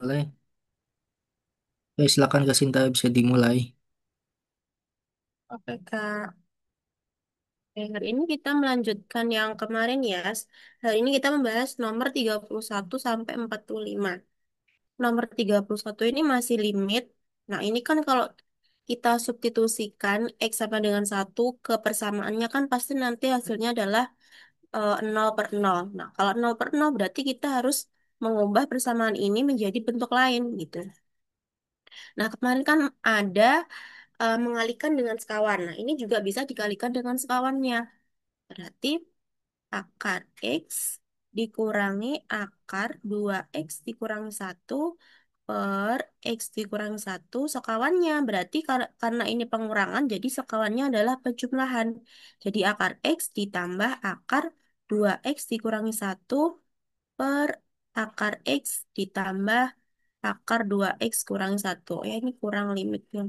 Boleh. Ya, silakan Kak Sinta bisa dimulai. Oke, Kak. Oke, hari ini kita melanjutkan yang kemarin ya. Hari ini kita membahas nomor 31 sampai 45. Nomor 31 ini masih limit. Nah, ini kan kalau kita substitusikan X sama dengan satu ke persamaannya kan pasti nanti hasilnya adalah 0 per 0. Nah, kalau 0 per 0 berarti kita harus mengubah persamaan ini menjadi bentuk lain gitu. Nah, kemarin kan ada mengalihkan dengan sekawan. Nah, ini juga bisa dikalikan dengan sekawannya. Berarti akar X dikurangi akar 2X dikurangi satu per X dikurangi satu sekawannya. Berarti karena ini pengurangan, jadi sekawannya adalah penjumlahan. Jadi akar X ditambah akar 2X dikurangi satu per akar X ditambah akar 2X kurangi satu. Ya, ini kurang limitnya.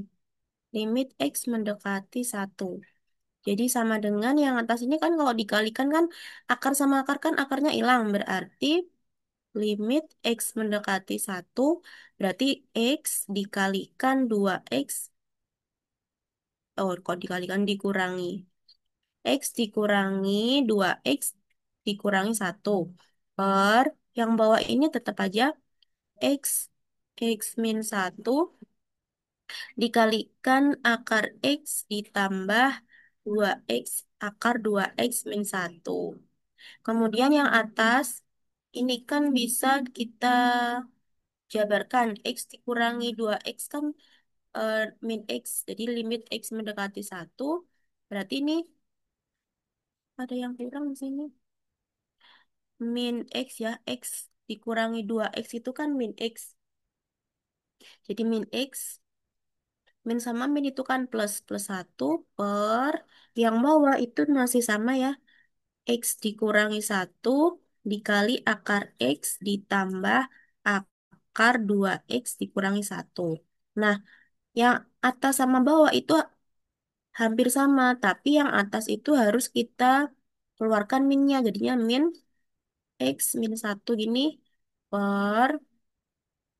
Limit X mendekati satu. Jadi sama dengan yang atas ini kan kalau dikalikan kan akar sama akar kan akarnya hilang. Berarti limit X mendekati satu berarti X dikalikan 2X. Oh, kok dikalikan dikurangi. X dikurangi 2X dikurangi satu per yang bawah ini tetap aja X. X min satu dikalikan akar X ditambah 2X akar 2X min satu. Kemudian yang atas, ini kan bisa kita jabarkan. X dikurangi 2X kan min X. Jadi limit X mendekati satu. Berarti ini ada yang kurang di sini. Min X ya. X dikurangi 2X itu kan min X. Jadi min X. Min sama min itu kan plus. Plus satu per. Yang bawah itu masih sama ya. X dikurangi satu dikali akar X ditambah akar 2X dikurangi satu. Nah, yang atas sama bawah itu hampir sama, tapi yang atas itu harus kita keluarkan minnya. Jadinya min X min satu gini per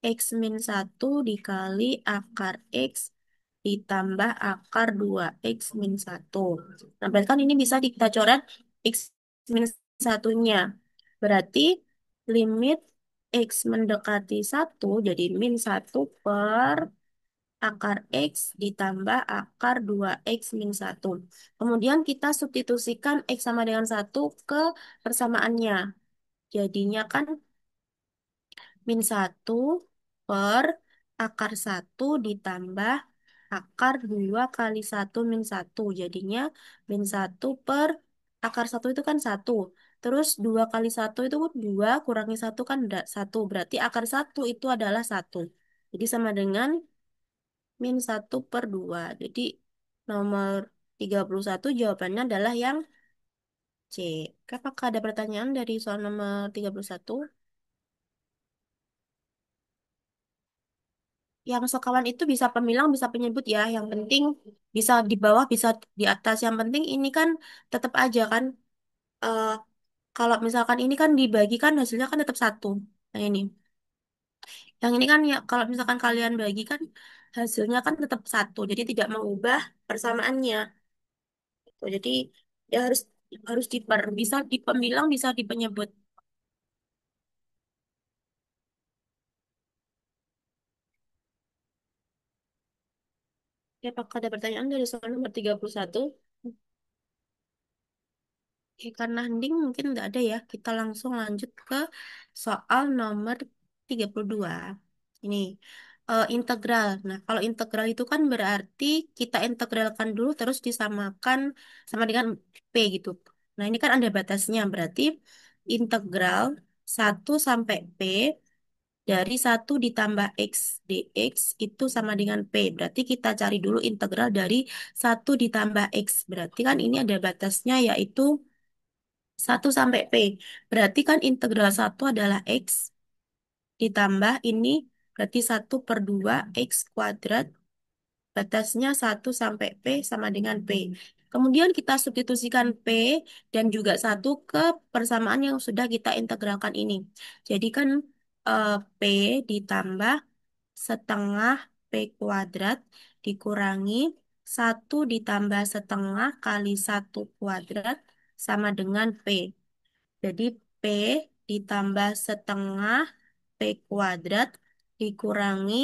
X min satu dikali akar X ditambah akar 2X min satu. Nah, berarti kan ini bisa kita coret X min satunya. Berarti limit X mendekati satu jadi min satu per akar X ditambah akar 2X min satu. Kemudian kita substitusikan X sama dengan satu ke persamaannya. Jadinya kan min satu per akar satu ditambah akar 2 kali satu min satu. Jadinya min satu per akar satu itu kan satu. Terus 2 kali satu itu 2 kurangi satu kan satu. Berarti akar satu itu adalah satu. Jadi sama dengan min satu per 2. Jadi nomor 31 jawabannya adalah yang C. Apakah ada pertanyaan dari soal nomor 31? Yang sekawan itu bisa pemilang, bisa penyebut ya. Yang penting bisa di bawah, bisa di atas. Yang penting ini kan tetap aja kan. eh, Kalau misalkan ini kan dibagi kan hasilnya kan tetap satu. Nah ini. Yang ini kan ya kalau misalkan kalian bagi kan hasilnya kan tetap satu. Jadi tidak mengubah persamaannya. Gitu. Jadi ya harus harus bisa di pemilang, bisa di penyebut. Ya, apakah ada pertanyaan dari soal nomor 31? Oke, karena hening mungkin nggak ada ya. Kita langsung lanjut ke soal nomor 32. Ini integral. Nah, kalau integral itu kan berarti kita integralkan dulu terus disamakan sama dengan P gitu. Nah, ini kan ada batasnya. Berarti integral 1 sampai P dari 1 ditambah X dx itu sama dengan P. Berarti kita cari dulu integral dari 1 ditambah X. Berarti kan ini ada batasnya yaitu 1 sampai P. Berarti kan integral satu adalah X ditambah ini berarti 1 per 2 X kuadrat. Batasnya 1 sampai P sama dengan P. Kemudian kita substitusikan P dan juga satu ke persamaan yang sudah kita integralkan ini. Jadi kan P ditambah setengah P kuadrat dikurangi 1 ditambah setengah kali 1 kuadrat sama dengan P. Jadi P ditambah setengah P kuadrat dikurangi,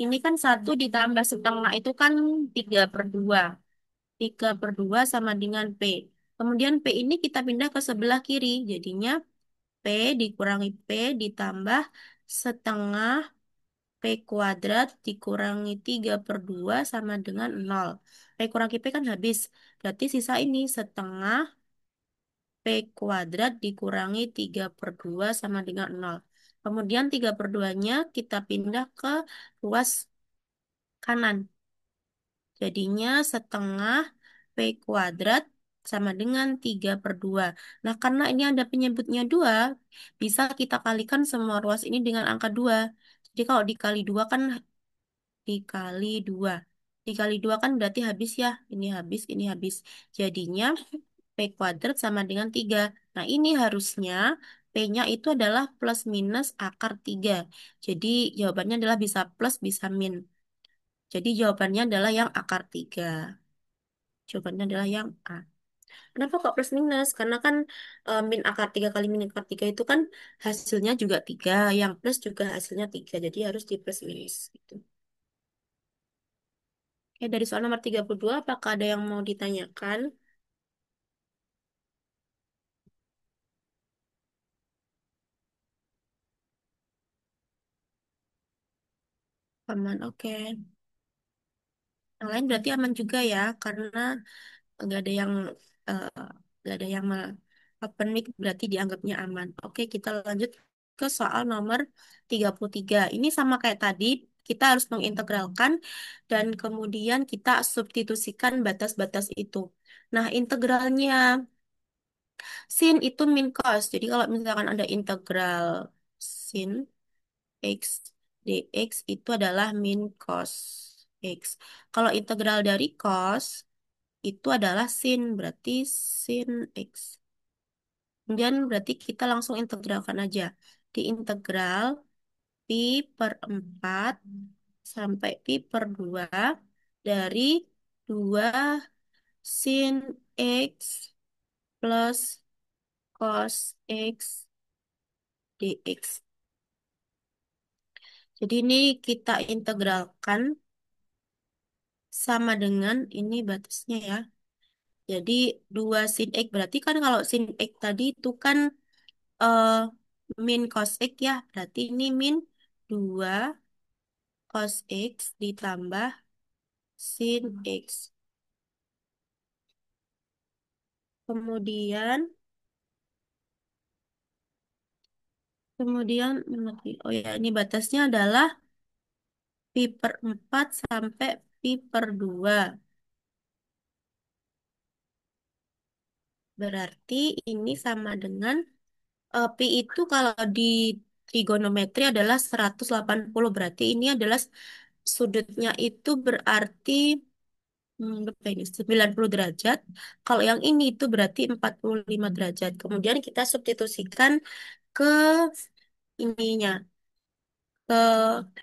ini kan 1 ditambah setengah itu kan 3/2. 3/2 sama dengan P. Kemudian P ini kita pindah ke sebelah kiri. Jadinya P dikurangi P ditambah setengah P kuadrat dikurangi 3/2 sama dengan 0. P kurangi P kan habis. Berarti sisa ini setengah P kuadrat dikurangi 3/2 sama dengan 0. Kemudian 3/2-nya kita pindah ke ruas kanan. Jadinya setengah P kuadrat sama dengan 3/2. Nah, karena ini ada penyebutnya 2, bisa kita kalikan semua ruas ini dengan angka 2. Jadi kalau dikali 2 kan dikali 2. Dikali 2 kan berarti habis ya. Ini habis, ini habis. Jadinya P kuadrat sama dengan 3. Nah, ini harusnya P-nya itu adalah plus minus akar 3. Jadi jawabannya adalah bisa plus, bisa min. Jadi jawabannya adalah yang akar 3. Jawabannya adalah yang A. Kenapa kok plus minus? Karena kan min akar 3 kali min akar 3 itu kan hasilnya juga 3. Yang plus juga hasilnya 3. Jadi harus di plus minus. Gitu. Oke, dari soal nomor 32, apakah ada yang mau ditanyakan? Aman, oke. Yang lain berarti aman juga ya, karena nggak ada yang eh, nggak ada yang open mic berarti dianggapnya aman. Oke, kita lanjut ke soal nomor 33. Ini sama kayak tadi, kita harus mengintegralkan dan kemudian kita substitusikan batas-batas itu. Nah, integralnya sin itu min cos. Jadi kalau misalkan ada integral sin x dx itu adalah min cos x. Kalau integral dari cos itu adalah sin, berarti sin X. Kemudian berarti kita langsung integralkan aja. Di integral pi per 4 sampai pi per 2 dari 2 sin X plus cos X dx. Jadi ini kita integralkan sama dengan ini batasnya ya. Jadi 2 sin X berarti kan kalau sin X tadi itu kan eh min cos X ya. Berarti ini min 2 cos X ditambah sin X. Kemudian, kemudian, oh ya, ini batasnya adalah pi per 4 sampai pi per 2. Berarti ini sama dengan, pi itu kalau di trigonometri adalah 180. Berarti ini adalah sudutnya itu berarti berapa ini? 90 derajat. Kalau yang ini itu berarti 45 derajat. Kemudian kita substitusikan ke ininya, ke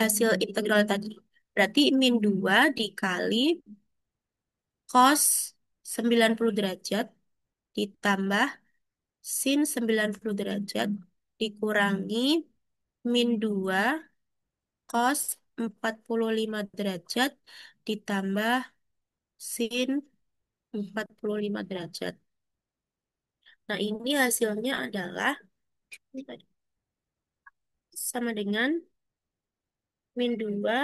hasil integral tadi. Berarti min 2 dikali cos 90 derajat ditambah sin 90 derajat dikurangi min 2 cos 45 derajat ditambah sin 45 derajat. Nah, ini hasilnya adalah sama dengan min 2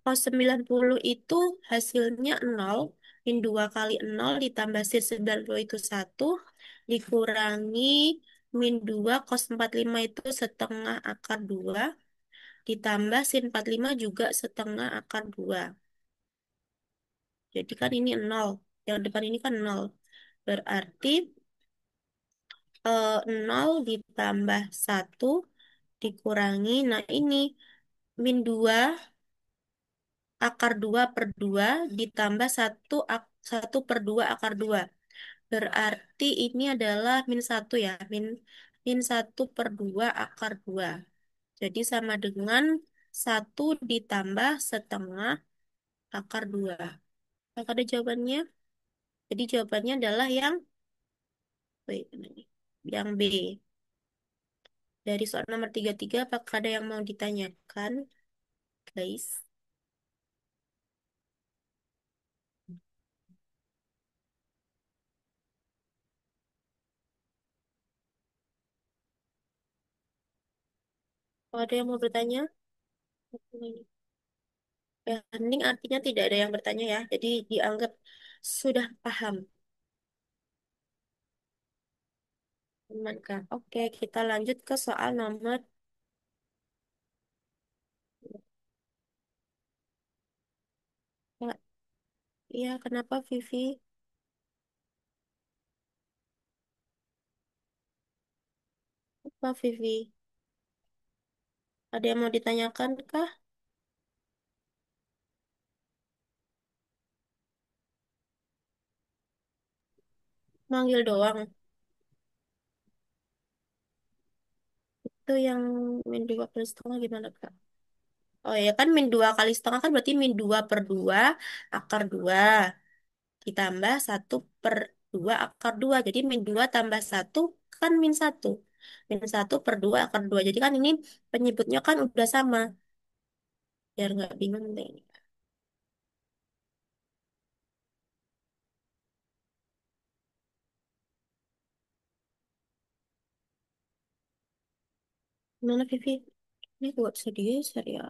cos 90 itu hasilnya 0. Min 2 kali 0 ditambah sin 90 itu 1. Dikurangi min 2 cos 45 itu setengah akar 2. Ditambah sin 45 juga setengah akar 2. Jadi kan ini 0. Yang depan ini kan 0. Berarti 0 ditambah 1 dikurangi. Nah, ini min 2 akar 2 per 2 ditambah 1 per 2 akar 2. Berarti ini adalah min 1 ya. Min 1 per 2 akar 2. Jadi sama dengan 1 ditambah 1/2 akar 2. Apakah ada jawabannya? Jadi jawabannya adalah yang wait, mana nih? Yang B. Dari soal nomor 33, apakah ada yang mau ditanyakan, guys? Kalau ada yang mau bertanya? Ya, hening artinya tidak ada yang bertanya ya. Jadi dianggap sudah paham. Aman, Kak. Oke, kita lanjut ke soal nomor. Iya, kenapa Vivi? Apa Vivi? Ada yang mau ditanyakan kah? Manggil doang. Itu yang min 2 kali setengah gimana, Kak? Oh ya kan min 2 kali setengah kan berarti min 2 per 2 akar 2 ditambah 1/2 akar 2. Jadi min 2 tambah 1 kan min 1. min 1/2 akar 2. Jadi kan ini penyebutnya kan udah sama. Biar nggak bingung deh. Gimana Vivi? Ini buat serius ya.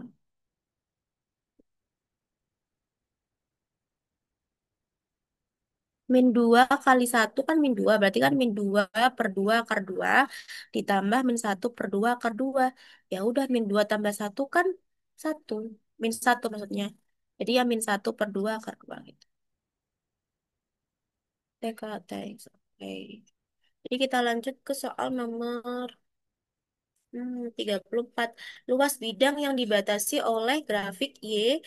min 2 kali 1 kan min 2. Berarti kan min 2/2 akar 2 ditambah min 1/2 akar 2. Ya udah min 2 tambah 1 kan 1. Min 1 maksudnya. Jadi ya min 1/2 akar 2 gitu. TK, teks. Oke. Jadi kita lanjut ke soal nomor 34. Luas bidang yang dibatasi oleh grafik Y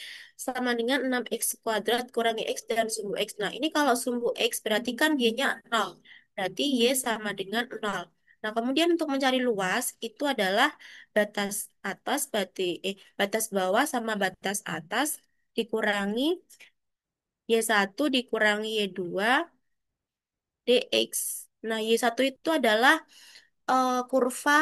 sama dengan 6x² kurangi X dan sumbu X. Nah, ini kalau sumbu X berarti kan Y-nya 0. Berarti Y sama dengan 0. Nah, kemudian untuk mencari luas itu adalah batas atas, batas bawah sama batas atas dikurangi Y1 dikurangi Y2 dx. Nah, Y1 itu adalah kurva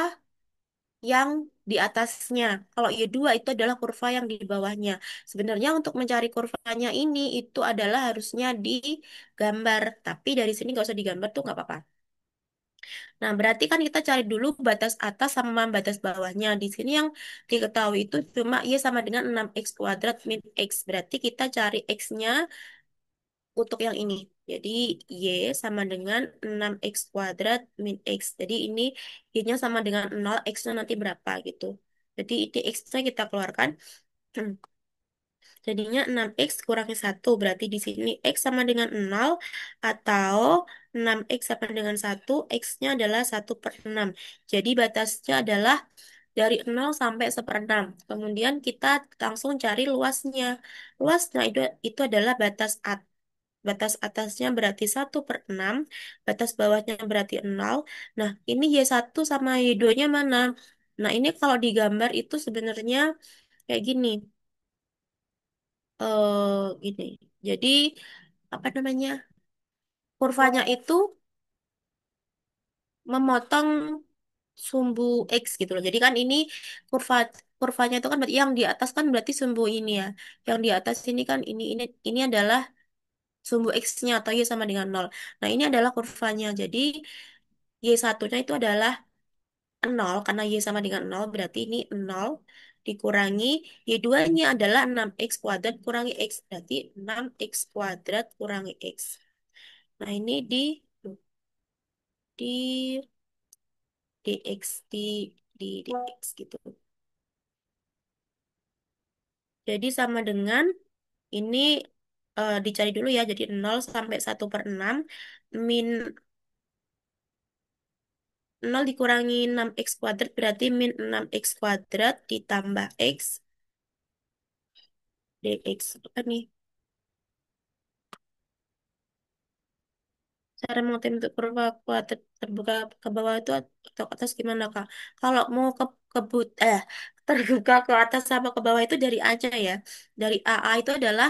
yang di atasnya. Kalau Y2 itu adalah kurva yang di bawahnya. Sebenarnya untuk mencari kurvanya ini itu adalah harusnya digambar. Tapi dari sini nggak usah digambar tuh nggak apa-apa. Nah, berarti kan kita cari dulu batas atas sama batas bawahnya. Di sini yang diketahui itu cuma Y sama dengan 6x² min X. Berarti kita cari X-nya untuk yang ini. Jadi Y sama dengan 6x² min X. Jadi ini Y-nya sama dengan 0, X-nya nanti berapa gitu. Jadi ini X-nya kita keluarkan. Jadinya 6x kurangi 1. Berarti di sini X sama dengan 0 atau 6x sama dengan 1. X-nya adalah 1/6. Jadi batasnya adalah dari 0 sampai 1/6. Kemudian kita langsung cari luasnya. Luasnya itu adalah batas atasnya berarti 1/6, batas bawahnya berarti 0. Nah, ini Y1 sama Y2-nya mana? Nah, ini kalau digambar itu sebenarnya kayak gini. Gini. Jadi, apa namanya? Kurvanya itu memotong sumbu X gitu loh. Jadi kan ini kurva kurvanya itu kan berarti yang di atas kan berarti sumbu ini ya. Yang di atas ini kan ini adalah sumbu X-nya atau Y sama dengan 0. Nah, ini adalah kurvanya. Jadi Y1-nya itu adalah 0 karena Y sama dengan 0 berarti ini 0 dikurangi Y2-nya adalah 6x² kurangi X berarti 6x² kurangi X. Nah, ini di dx di dx gitu. Jadi sama dengan ini dicari dulu ya. Jadi 0 sampai 1/6 min 0 dikurangi 6x² berarti min 6x² ditambah X dx. Apa nih? Cara mengatur bentuk kurva kuadrat terbuka ke bawah itu atau ke atas gimana, Kak? Kalau mau terbuka ke atas sama ke bawah itu dari aja ya. Dari AA itu adalah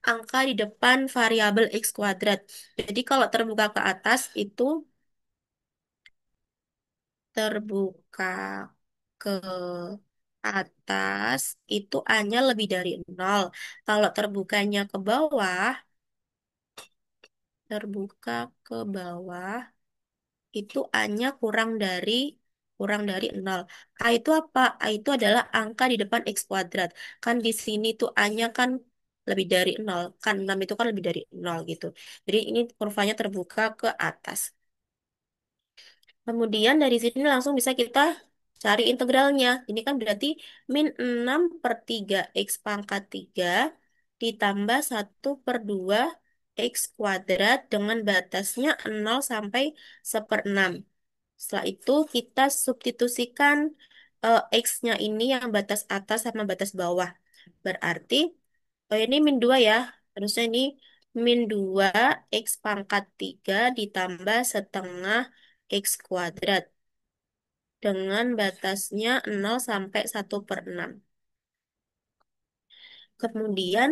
angka di depan variabel X kuadrat. Jadi kalau terbuka ke atas itu terbuka ke atas itu A-nya lebih dari nol. Kalau terbukanya ke bawah, terbuka ke bawah itu A-nya kurang dari nol. A itu apa? A itu adalah angka di depan X kuadrat. Kan di sini tuh A-nya kan lebih dari nol. Kan 6 itu kan lebih dari nol gitu. Jadi ini kurvanya terbuka ke atas. Kemudian dari sini langsung bisa kita cari integralnya. Ini kan berarti min 6 per 3 X pangkat 3 ditambah 1/2 X kuadrat dengan batasnya 0 sampai 1/6. Setelah itu kita substitusikan X-nya ini yang batas atas sama batas bawah. Berarti, oh ini min 2 ya. Harusnya ini min 2 X pangkat 3 ditambah setengah X kuadrat dengan batasnya 0 sampai 1/6. Kemudian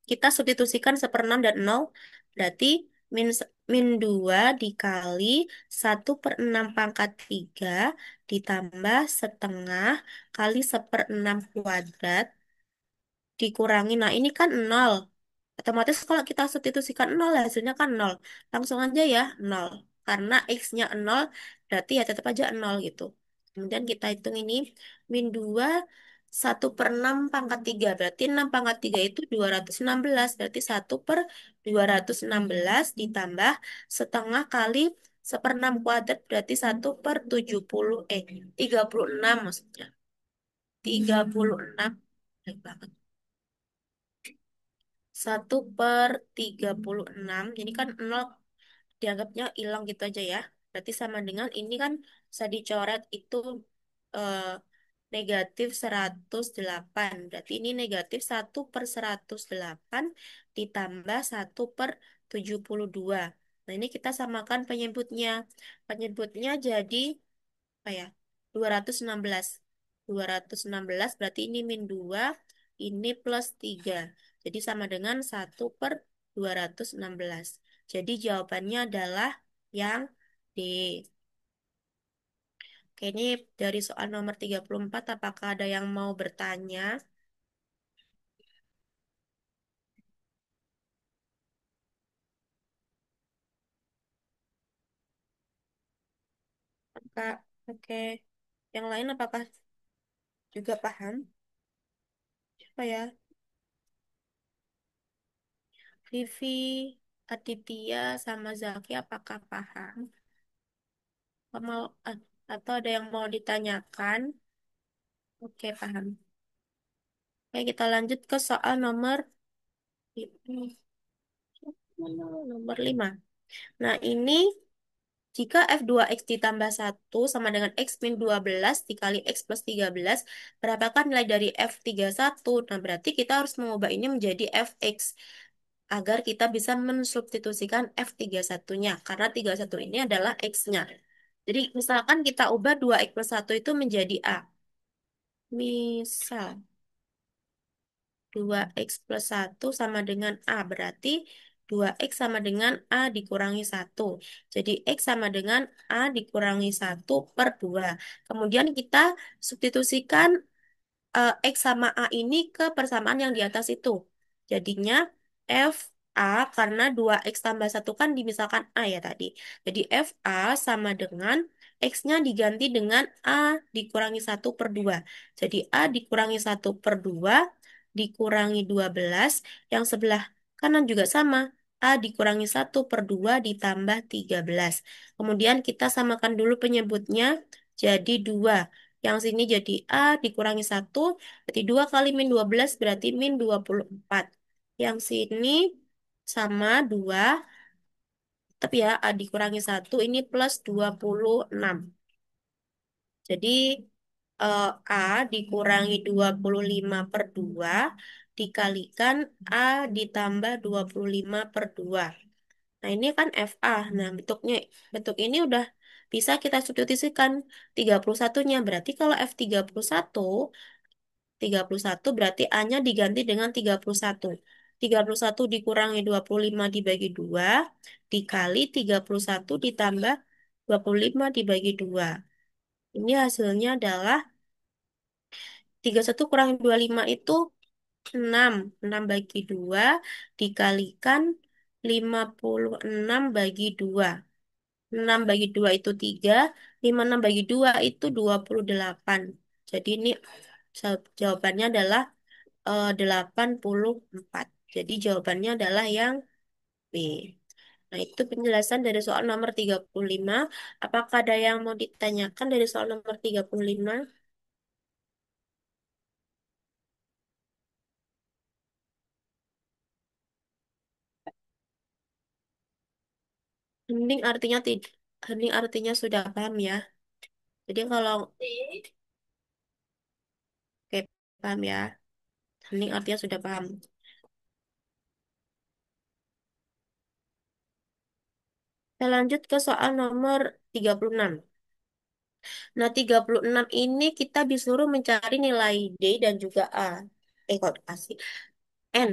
kita substitusikan 1/6 dan 0. Berarti min 2 dikali 1/6 pangkat 3 ditambah setengah kali 1/6 kuadrat dikurangi. Nah, ini kan 0. Otomatis kalau kita substitusikan 0, hasilnya kan 0. Langsung aja ya 0. Karena X-nya 0, berarti ya tetap aja 0 gitu. Kemudian kita hitung ini, min 2, 1/6 pangkat 3. Berarti 6 pangkat 3 itu 216. Berarti 1/216 ditambah setengah kali 1/6 kuadrat. Berarti 1/70. 36 maksudnya. 36. Baik banget. 1/36. Jadi kan 0 dianggapnya hilang gitu aja ya. Berarti sama dengan ini kan bisa dicoret itu eh, -108. Berarti ini -1/108 ditambah 1/72. Nah ini kita samakan penyebutnya. Penyebutnya jadi apa ya? 216. 216 berarti ini min 2, ini plus 3. Jadi sama dengan 1/216. Jadi jawabannya adalah yang D. Oke, ini dari soal nomor 34, apakah ada yang mau bertanya? Kak, oke. Yang lain apakah juga paham? Apa ya? Vivi, Aditya, sama Zaki, apakah paham? Apa atau ada yang mau ditanyakan? Oke, paham. Oke, kita lanjut ke soal nomor 5. Nah, ini jika f2x ditambah 1 sama dengan x min 12 dikali x plus 13, berapakah nilai dari f31? Nah, berarti kita harus mengubah ini menjadi fx agar kita bisa mensubstitusikan f31-nya. Karena 31 ini adalah x-nya. Jadi, misalkan kita ubah 2x plus 1 itu menjadi a. Misal. 2x plus 1 sama dengan A. Berarti 2x sama dengan A dikurangi 1. Jadi X sama dengan A dikurangi 1/2. Kemudian kita substitusikan X sama A ini ke persamaan yang di atas itu. Jadinya F A karena 2x tambah 1 kan dimisalkan A ya tadi. Jadi F A sama dengan X-nya diganti dengan A dikurangi 1/2. Jadi A dikurangi 1/2 dikurangi 12. Yang sebelah kanan juga sama. A dikurangi 1/2 ditambah 13. Kemudian kita samakan dulu penyebutnya jadi 2. Yang sini jadi A dikurangi 1, berarti 2 kali min 12 berarti min 24. Yang sini sama 2, tapi ya A dikurangi 1 ini plus 26. Jadi A dikurangi 25/2 dikalikan A ditambah 25/2. Nah, ini kan FA. Nah, bentuk ini udah bisa kita substitusikan 31-nya. Berarti kalau F31 berarti A-nya diganti dengan 31. 31 dikurangi 25 dibagi 2 dikali 31 ditambah 25 dibagi 2. Ini hasilnya adalah 31 kurangi 25 itu 6. 6 bagi 2 dikalikan 56 bagi 2. 6 bagi 2 itu 3, 56 bagi 2 itu 28. Jadi ini jawabannya adalah 84. Jadi jawabannya adalah yang B. Nah, itu penjelasan dari soal nomor 35. Apakah ada yang mau ditanyakan dari soal nomor 35? Hening artinya tidak. Hening artinya sudah paham ya. Jadi kalau Oke, paham ya. Hening artinya sudah paham. Kita lanjut ke soal nomor 36. Nah, 36 ini kita disuruh mencari nilai D dan juga A. Kok kasih N.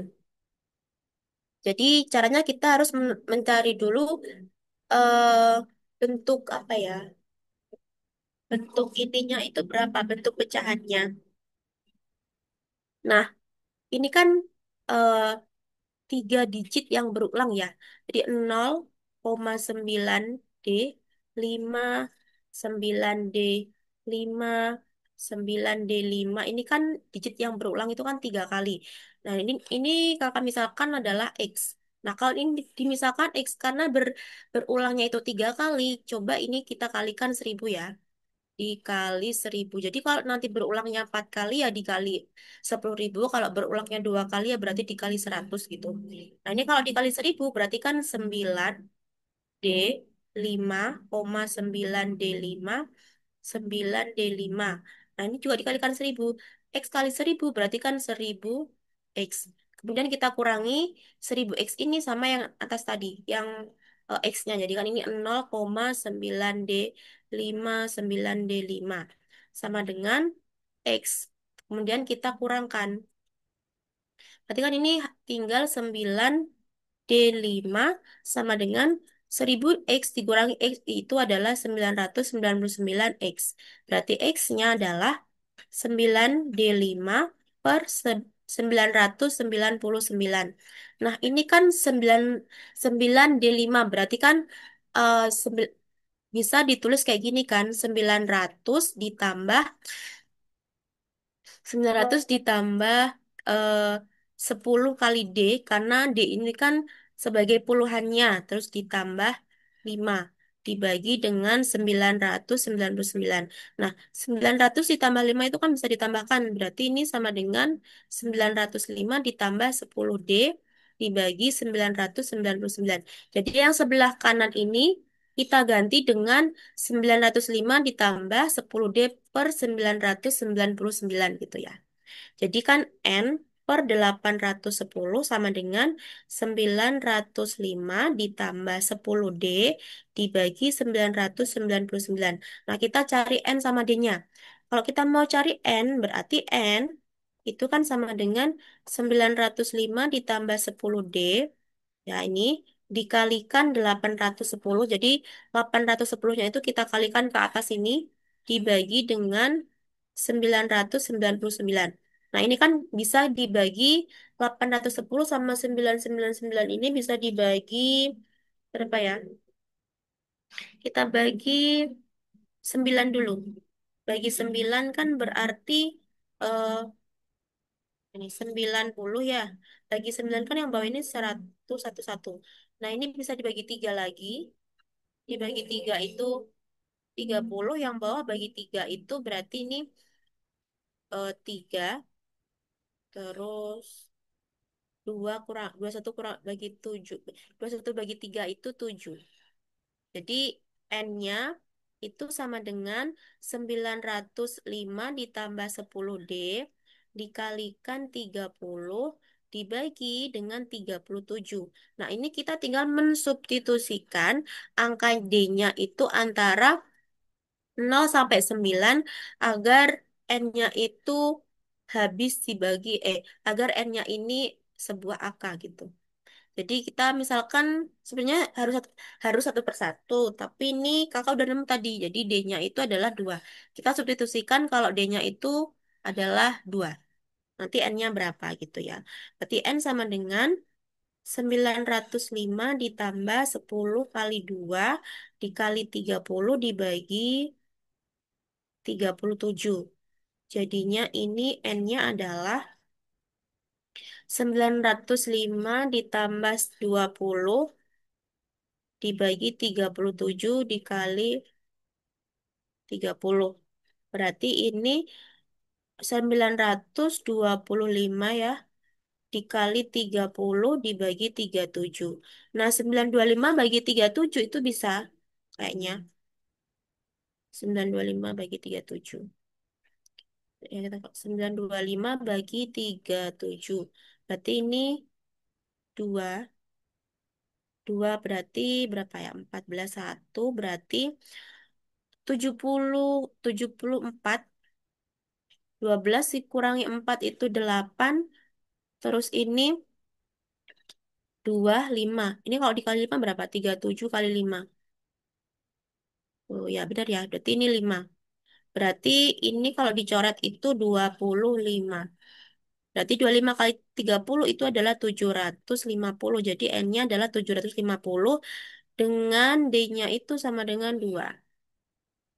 Jadi caranya kita harus mencari dulu eh bentuk apa ya? Bentuk ininya itu berapa? Bentuk pecahannya. Nah, ini kan eh 3 digit yang berulang ya. Jadi 0,9D, 5, 9D, 5, 9D5. Ini kan digit yang berulang itu kan 3 kali. Nah, ini kakak misalkan adalah X. Nah, kalau ini dimisalkan X karena berulangnya itu 3 kali, coba ini kita kalikan 1000 ya dikali 1000. Jadi kalau nanti berulangnya 4 kali ya dikali 10.000. Kalau berulangnya 2 kali ya berarti dikali 100 gitu. Nah ini kalau dikali 1000 berarti kan 9D 5,9D5 9D5. Nah, ini juga dikalikan 1000. X kali 1000 berarti kan 1000X. Kemudian kita kurangi 1000X ini sama yang atas tadi, yang X-nya. Jadi kan ini 0,9D5 sama dengan X. Kemudian kita kurangkan. Berarti kan ini tinggal 9D5 sama dengan 1000X dikurangi X itu adalah 999X. Berarti X-nya adalah 9D5 per 999. Nah, ini kan 9D5 berarti kan eh, sembil- bisa ditulis kayak gini kan, 900 ditambah eh, 10 kali D, karena D ini kan sebagai puluhannya, terus ditambah 5 dibagi dengan 999. Nah, 900 ditambah 5 itu kan bisa ditambahkan, berarti ini sama dengan 905 ditambah 10D dibagi 999. Jadi yang sebelah kanan ini kita ganti dengan 905 ditambah 10D per 999 gitu ya. Jadi kan N per 810 sama dengan 905 ditambah 10D dibagi 999. Nah, kita cari N sama D-nya. Kalau kita mau cari N, berarti N itu kan sama dengan 905 ditambah 10D. Ya, ini dikalikan 810. Jadi 810-nya itu kita kalikan ke atas ini dibagi dengan 999. Nah, ini kan bisa dibagi 810 sama 999 ini bisa dibagi berapa ya? Kita bagi 9 dulu. Bagi 9 kan berarti eh ini 90 ya. Bagi 9 kan yang bawah ini 100 satu satu. Nah, ini bisa dibagi 3 lagi. Dibagi 3 itu 30, yang bawah bagi 3 itu berarti ini 3, terus 21 kurang bagi 7. 21 bagi 3 itu 7. Jadi N-nya itu sama dengan 905 ditambah 10D dikalikan 30 dibagi dengan 37. Nah, ini kita tinggal mensubstitusikan angka D-nya itu antara 0 sampai 9 agar N-nya itu habis dibagi, agar N-nya ini sebuah angka gitu. Jadi kita misalkan sebenarnya harus satu per satu, tapi ini kakak udah nemu tadi. Jadi D-nya itu adalah 2. Kita substitusikan kalau D-nya itu adalah 2. Nanti N-nya berapa gitu ya. Berarti N sama dengan 905 ditambah 10 kali 2 dikali 30 dibagi 37. Jadinya ini N-nya adalah 905 ditambah 20 dibagi 37 dikali 30. Berarti ini 925 ya, dikali 30 dibagi 37. Nah, 925 bagi 37 itu bisa kayaknya 925 bagi 37. Ya, kita 925 bagi 37. Berarti ini 2. 2 berarti berapa ya? 14 satu berarti 74. 12 dikurangi 4 itu 8. Terus ini 2 5. Ini kalau dikali 5 berapa? 37 kali 5. Oh ya benar ya. Berarti ini 5. Berarti ini kalau dicoret itu 25. Berarti 25 kali 30 itu adalah 750. Jadi N-nya adalah 750 dengan D-nya itu sama dengan 2.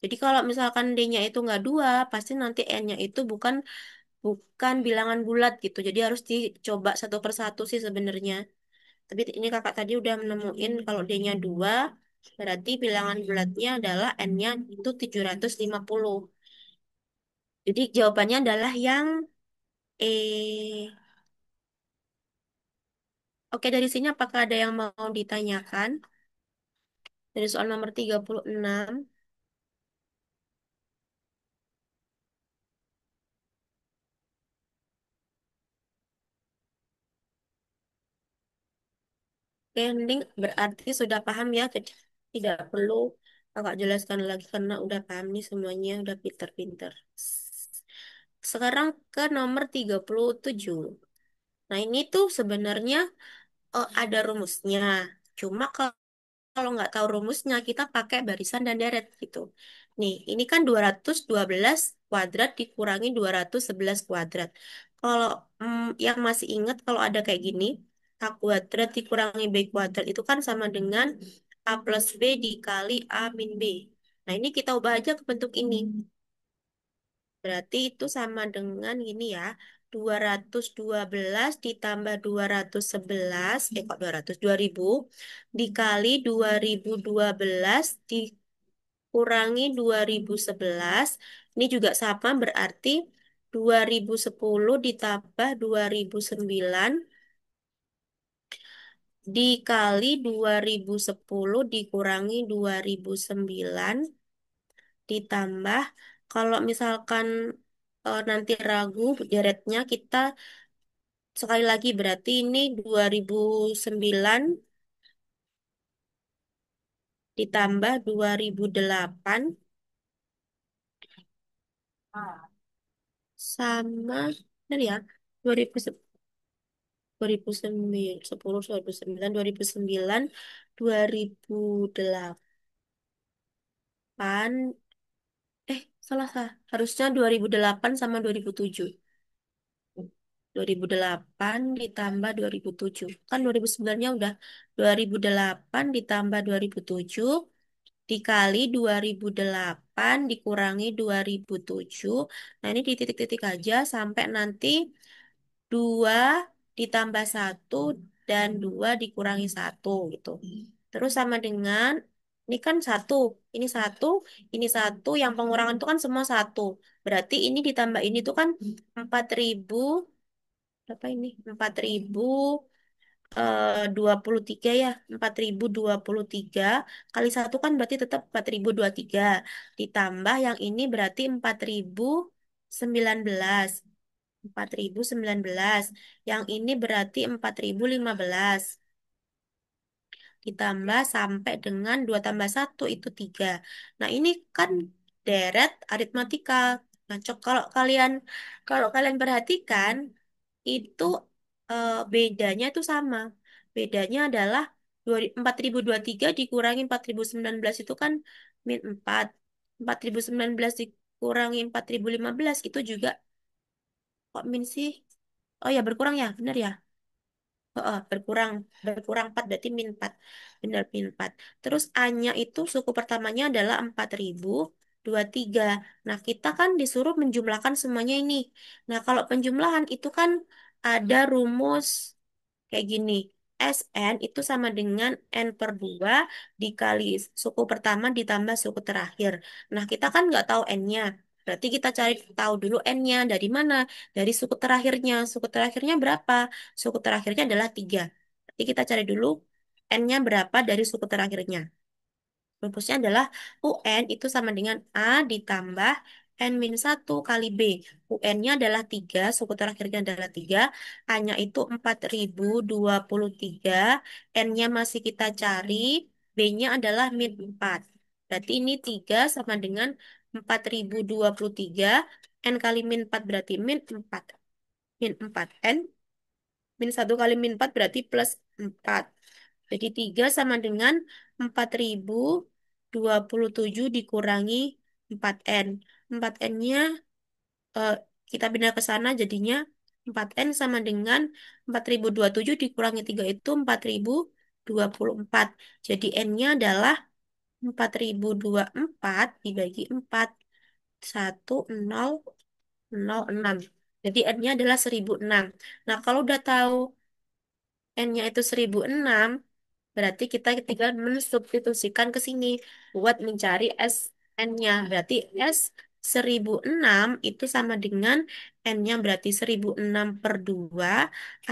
Jadi kalau misalkan D-nya itu nggak 2, pasti nanti N-nya itu bukan bukan bilangan bulat gitu. Jadi harus dicoba satu per satu sih sebenarnya. Tapi ini kakak tadi udah menemuin kalau D-nya 2, berarti bilangan bulatnya adalah N-nya itu 750. Jadi jawabannya adalah yang E. Oke, dari sini apakah ada yang mau ditanyakan? Dari soal nomor 36. Oke, Ning, berarti sudah paham ya. Jadi tidak perlu kakak jelaskan lagi karena udah paham nih semuanya, udah pinter-pinter. Sekarang ke nomor 37. Nah, ini tuh sebenarnya ada rumusnya. Cuma kalau nggak tahu rumusnya, kita pakai barisan dan deret gitu. Nih, ini kan 212 kuadrat dikurangi 211 kuadrat. Kalau yang masih ingat kalau ada kayak gini, A kuadrat dikurangi B kuadrat itu kan sama dengan A plus B dikali A min B. Nah, ini kita ubah aja ke bentuk ini. Berarti itu sama dengan ini ya. 212 ditambah 211, kok 200, 2000 dikali 2012 dikurangi 2011. Ini juga sama berarti 2010 ditambah 2009 dikali 2010 dikurangi 2009 ditambah kalau misalkan nanti ragu deretnya kita sekali lagi berarti ini 2009 ditambah 2008 sama benar ya 2000 2009 10 2009 2009 2008 salah salah harusnya 2008 sama 2007. 2008 ditambah 2007. Kan 2009-nya udah 2008 ditambah 2007 dikali 2008 dikurangi 2007. Nah, ini di titik-titik aja sampai nanti 2 ditambah 1 dan 2 dikurangi 1 gitu. Terus sama dengan ini kan 1, ini 1, ini 1, yang pengurangan itu kan semua 1. Berarti ini ditambah ini tuh kan 4.000 berapa ini? 4.023 ya. 4.023 kali satu kan berarti tetap 4.023. Ditambah yang ini berarti 4.019. 4019. Yang ini berarti 4015. Ditambah sampai dengan 2 tambah satu itu 3. Nah, ini kan deret aritmatika. Nah, kalau kalian perhatikan itu bedanya itu sama. Bedanya adalah 4023 dikurangi 4019 itu kan min 4. 4019 dikurangi 4015 itu juga kok min sih? Oh ya, berkurang ya, benar ya? Berkurang berkurang 4 berarti min 4. Benar min 4. Terus A-nya itu suku pertamanya adalah 4023. Nah, kita kan disuruh menjumlahkan semuanya ini. Nah, kalau penjumlahan itu kan ada rumus kayak gini. Sn itu sama dengan N per 2 dikali suku pertama ditambah suku terakhir. Nah, kita kan nggak tahu N-nya. Berarti kita cari tahu dulu N-nya dari mana? Dari suku terakhirnya. Suku terakhirnya berapa? Suku terakhirnya adalah 3. Jadi kita cari dulu N-nya berapa dari suku terakhirnya. Rumusnya adalah UN itu sama dengan A ditambah N-1 kali B. UN-nya adalah 3, suku terakhirnya adalah 3. A-nya itu 4023. N-nya masih kita cari. B-nya adalah min 4. Berarti ini 3 sama dengan 4023. N kali min 4 berarti min 4. Min 4. Min 1 kali min 4 berarti plus 4. Jadi 3 sama dengan 4027 dikurangi 4N. 4N-nya eh, kita pindah ke sana jadinya 4N sama dengan 4027 dikurangi 3 itu 4024. Jadi N-nya adalah 4024 dibagi 4. 1006. Jadi N-nya adalah 1006. Nah, kalau udah tahu N-nya itu 1006, berarti kita tinggal mensubstitusikan ke sini buat mencari SN-nya. Berarti S 1006 itu sama dengan N-nya berarti 1006 per 2,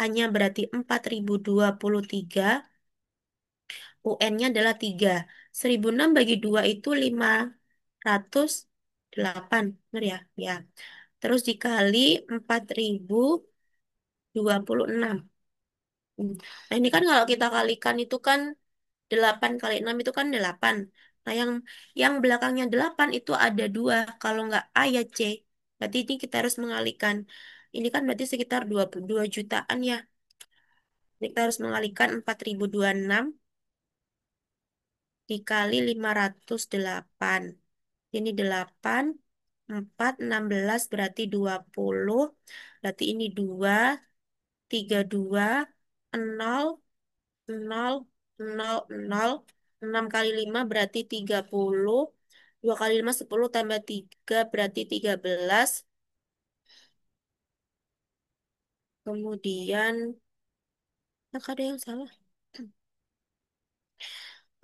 A-nya berarti 4023, UN-nya adalah 3. 1006 bagi 2 itu 508. Benar ya? Ya. Terus dikali 4026. Nah, ini kan kalau kita kalikan itu kan 8 kali 6 itu kan 8. Nah, yang belakangnya 8 itu ada 2. Kalau nggak A ya C. Berarti ini kita harus mengalihkan. Ini kan berarti sekitar 22 jutaan ya. Jadi kita harus mengalihkan 4026 dikali 508. Ini 8, 4, 16 berarti 20. Berarti ini 2, 32, 0, 0, 0, 0. 6 kali 5 berarti 30. 2 kali 5 10 tambah 3 berarti 13. Kemudian, ada yang salah.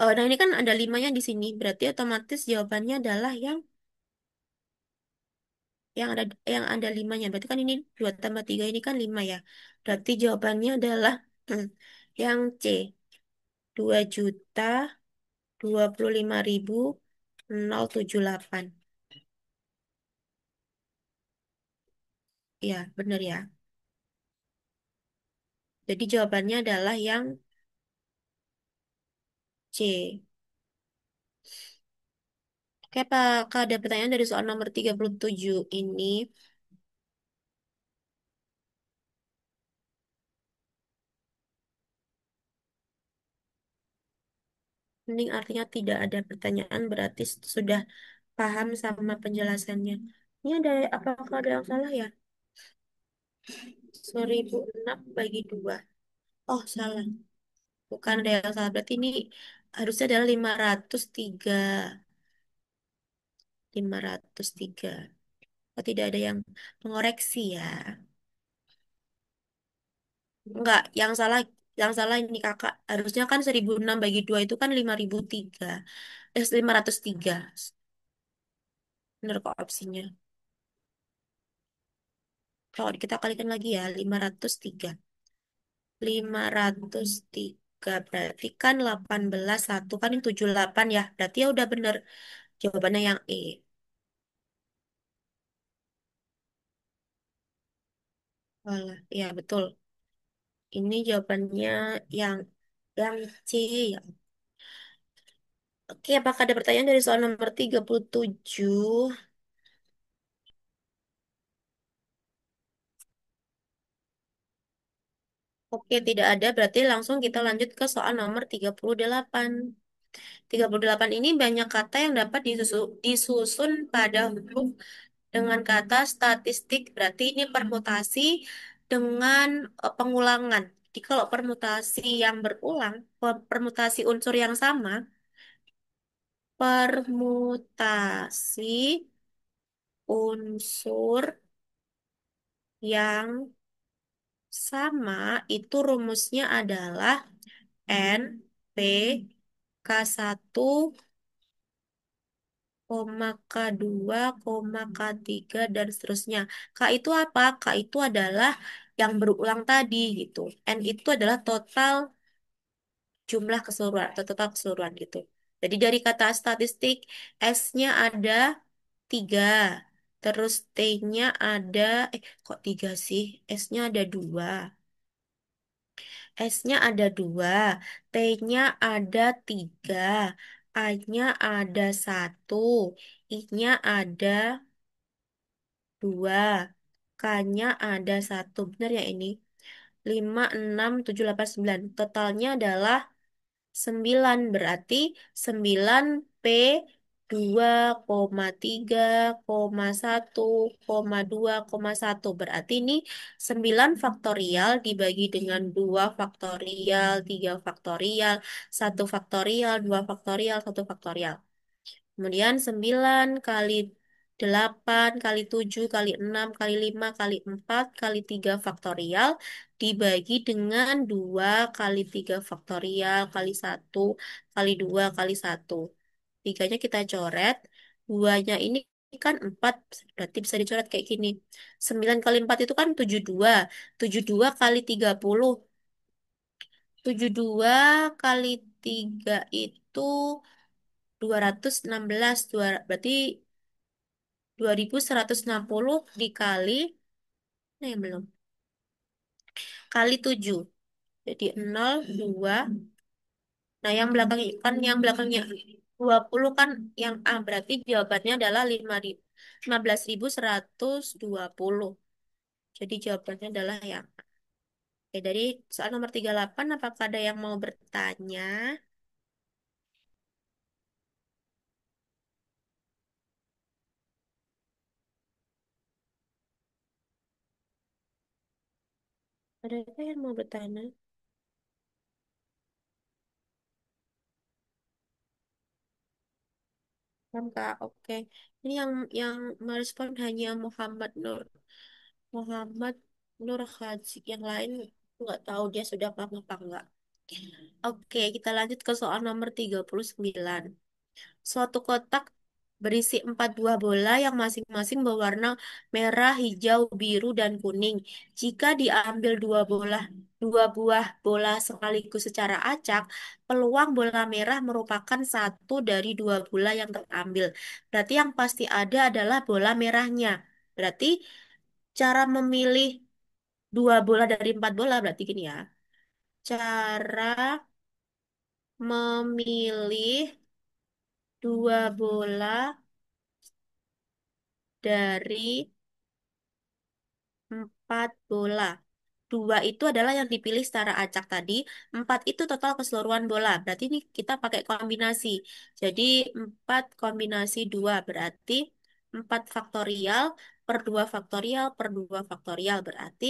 Nah, ini kan ada limanya di sini. Berarti otomatis jawabannya adalah yang ada limanya. Berarti kan ini 2 tambah 3 ini kan 5 ya. Berarti jawabannya adalah yang C. 2.025.078. Iya, benar ya. Jadi jawabannya adalah yang C. Oke, apakah ada pertanyaan dari soal nomor 37 ini? Mending artinya tidak ada pertanyaan berarti sudah paham sama penjelasannya. Ini ada apakah ada yang salah ya? 1006 bagi 2. Oh, salah. Bukan ada yang salah. Berarti ini harusnya adalah 503. 503. Oh, tidak ada yang mengoreksi ya. Enggak, yang salah ini kakak. Harusnya kan 1006 bagi 2 itu kan 5003. 503. Bener kok opsinya. Kalau kita kalikan lagi ya, 503. 503 berarti kan 18 satu kan ini 78 ya. Berarti ya udah bener. Jawabannya yang E. Walah, ya betul. Ini jawabannya yang yang C ya. Oke, apakah ada pertanyaan dari soal nomor 37? Oke, tidak ada. Berarti langsung kita lanjut ke soal nomor 38. 38 ini banyak kata yang dapat disusun pada huruf dengan kata statistik. Berarti ini permutasi dengan pengulangan. Jadi kalau permutasi yang berulang, permutasi unsur yang sama, permutasi unsur yang sama itu rumusnya adalah N, P, K1, koma K2, koma K3, dan seterusnya. K itu apa? K itu adalah yang berulang tadi gitu. N itu adalah total jumlah keseluruhan atau total keseluruhan gitu. Jadi dari kata statistik, S-nya ada 3. Terus T-nya ada, kok 3 sih? S-nya ada 2. S-nya ada 2. T-nya ada 3. A-nya ada 1. I-nya ada 2. K-nya ada 1. Benar ya ini? 5, 6, 7, 8, 9. Totalnya adalah 9. Berarti 9P 2,3,1,2,1. Berarti ini 9 faktorial dibagi dengan 2 faktorial, 3 faktorial, 1 faktorial, 2 faktorial, 1 faktorial. Kemudian 9 kali 8 kali 7 kali 6 kali 5 kali 4 kali 3 faktorial dibagi dengan 2 kali 3 faktorial kali 1 kali 2 kali 1. Tiganya kita coret, duanya ini kan 4, berarti bisa dicoret kayak gini. 9 kali 4 itu kan 72. 72 kali 30. 72 kali 3 itu 216, berarti 2160 dikali, nah yang belum, kali 7. Jadi 0, 2. Nah, yang belakangnya kan yang belakangnya 20 kan yang A. Berarti jawabannya adalah 15.120. Jadi jawabannya adalah yang A. Oke, dari soal nomor 38, apakah ada yang mau bertanya? Adakah yang mau bertanya? Paham, Kak? Oke. Ini yang merespon hanya Muhammad Nur Haji. Yang lain nggak tahu dia sudah paham apa enggak. Oke, kita lanjut ke soal nomor 39. Suatu kotak berisi 4 buah bola yang masing-masing berwarna merah, hijau, biru, dan kuning. Jika diambil dua buah bola sekaligus secara acak, peluang bola merah merupakan satu dari 2 bola yang terambil. Berarti yang pasti ada adalah bola merahnya. Berarti cara memilih 2 bola dari 4 bola berarti gini ya. Cara memilih 2 bola dari 4 bola. 2 itu adalah yang dipilih secara acak tadi. 4 itu total keseluruhan bola. Berarti ini kita pakai kombinasi. Jadi 4 kombinasi 2 berarti 4 faktorial per 2 faktorial per 2 faktorial. Berarti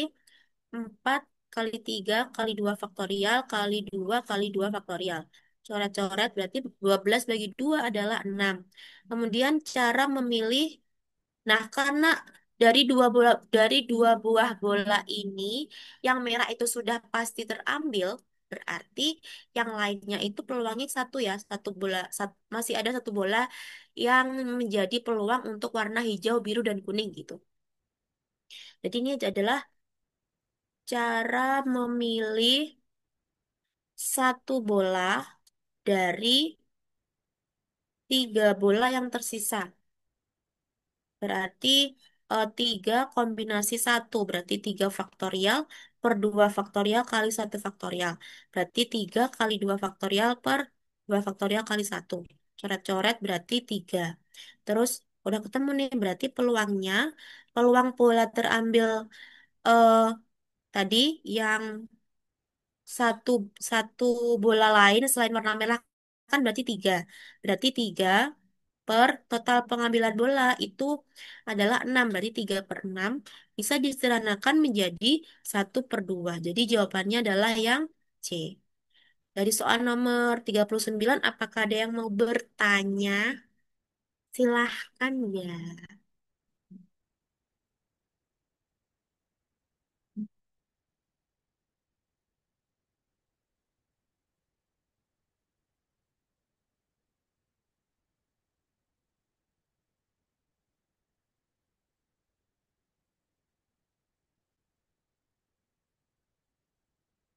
4 kali 3 kali 2 faktorial kali 2 kali 2 faktorial. Coret-coret berarti 12 bagi 2 adalah 6. Kemudian cara memilih. Nah, karena dari dua buah bola ini, yang merah itu sudah pasti terambil, berarti yang lainnya itu peluangnya satu ya, satu bola, masih ada 1 bola yang menjadi peluang untuk warna hijau, biru, dan kuning gitu. Jadi ini adalah cara memilih 1 bola dari 3 bola yang tersisa. Berarti 3 kombinasi satu. Berarti 3 faktorial per 2 faktorial kali satu faktorial. Berarti 3 kali 2 faktorial per 2 faktorial kali satu. Coret-coret berarti 3. Terus udah ketemu nih, berarti peluangnya, peluang bola terambil eh tadi yang satu satu bola lain selain warna merah kan berarti 3. Berarti 3 per total pengambilan bola itu adalah 6. Berarti 3 per 6 bisa disederhanakan menjadi 1/2. Jadi jawabannya adalah yang C. Dari soal nomor 39, apakah ada yang mau bertanya? Silahkan ya.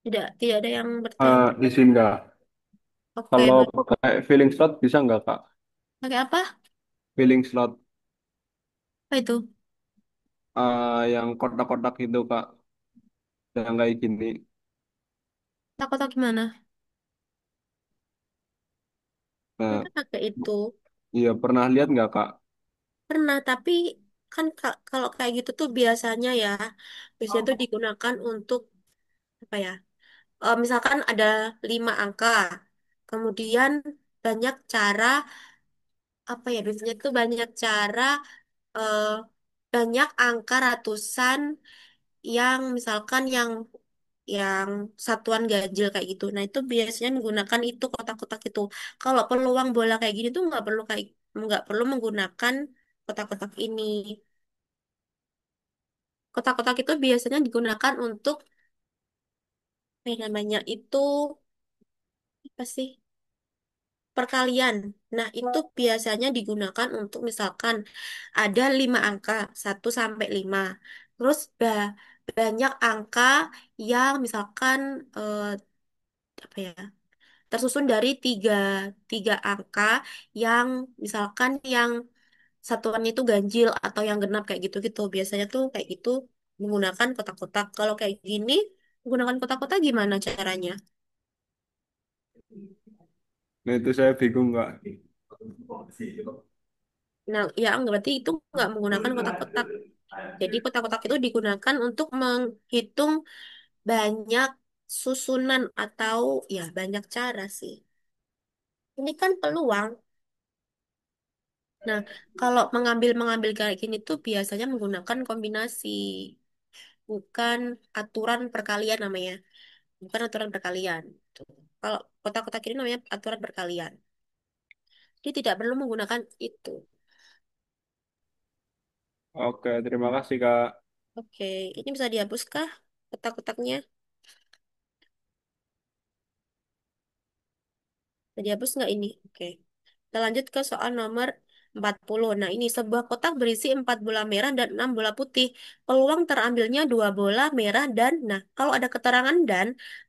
Tidak ada yang bertanya. Isi enggak. Oke, Kalau pakai filling slot bisa nggak Kak? pakai apa? Filling slot Apa itu? yang kotak-kotak itu Kak, yang kayak gini. Takut gimana? Nah, Kita pakai itu. iya pernah lihat nggak Kak? Pernah, tapi kan kalau kayak gitu tuh biasanya tuh digunakan untuk apa ya? Misalkan ada 5 angka, kemudian banyak cara apa ya? Biasanya tuh banyak cara, eh, banyak angka ratusan yang misalkan yang satuan ganjil kayak gitu. Nah itu biasanya menggunakan itu kotak-kotak itu. Kalau peluang bola kayak gini tuh nggak perlu menggunakan kotak-kotak ini. Kotak-kotak itu biasanya digunakan untuk apa yang namanya itu apa sih? Perkalian. Nah, itu biasanya digunakan untuk misalkan ada 5 angka, 1 sampai 5. Terus banyak angka yang misalkan apa ya, tersusun dari tiga angka yang misalkan yang satuannya itu ganjil atau yang genap kayak gitu-gitu. Biasanya tuh kayak gitu menggunakan kotak-kotak. Kalau kayak gini, menggunakan kotak-kotak gimana caranya? Nah itu saya bingung Kak. Nah, ya berarti itu nggak menggunakan kotak-kotak. Jadi kotak-kotak itu digunakan untuk menghitung banyak susunan atau ya banyak cara sih. Ini kan peluang. Nah, kalau mengambil-mengambil kayak gini tuh biasanya menggunakan kombinasi, bukan aturan perkalian namanya. Bukan aturan perkalian. Tuh. Kalau kotak-kotak ini namanya aturan perkalian. Dia tidak perlu menggunakan itu. Oke, terima kasih Kak. Oke, ini bisa dihapuskah kotak-kotaknya? Bisa dihapus nggak ini? Oke. Kita lanjut ke soal nomor 40. Nah, ini sebuah kotak berisi 4 bola merah dan 6 bola putih. Peluang terambilnya 2 bola merah nah, kalau ada keterangan dan,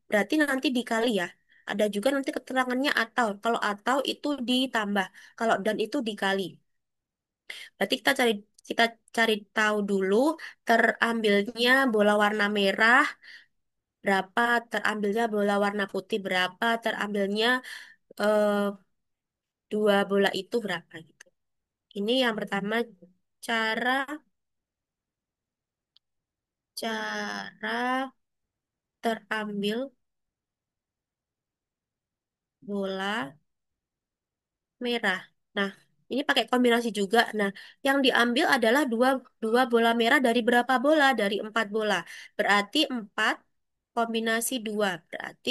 berarti nanti dikali ya. Ada juga nanti keterangannya atau. Kalau atau itu ditambah. Kalau dan itu dikali. Berarti kita cari tahu dulu terambilnya bola warna merah berapa, terambilnya bola warna putih berapa, terambilnya eh, 2 bola itu berapa gitu. Ini yang pertama cara cara terambil bola merah. Nah, ini pakai kombinasi juga. Nah, yang diambil adalah dua bola merah dari berapa bola? Dari 4 bola. Berarti 4 kombinasi 2. Berarti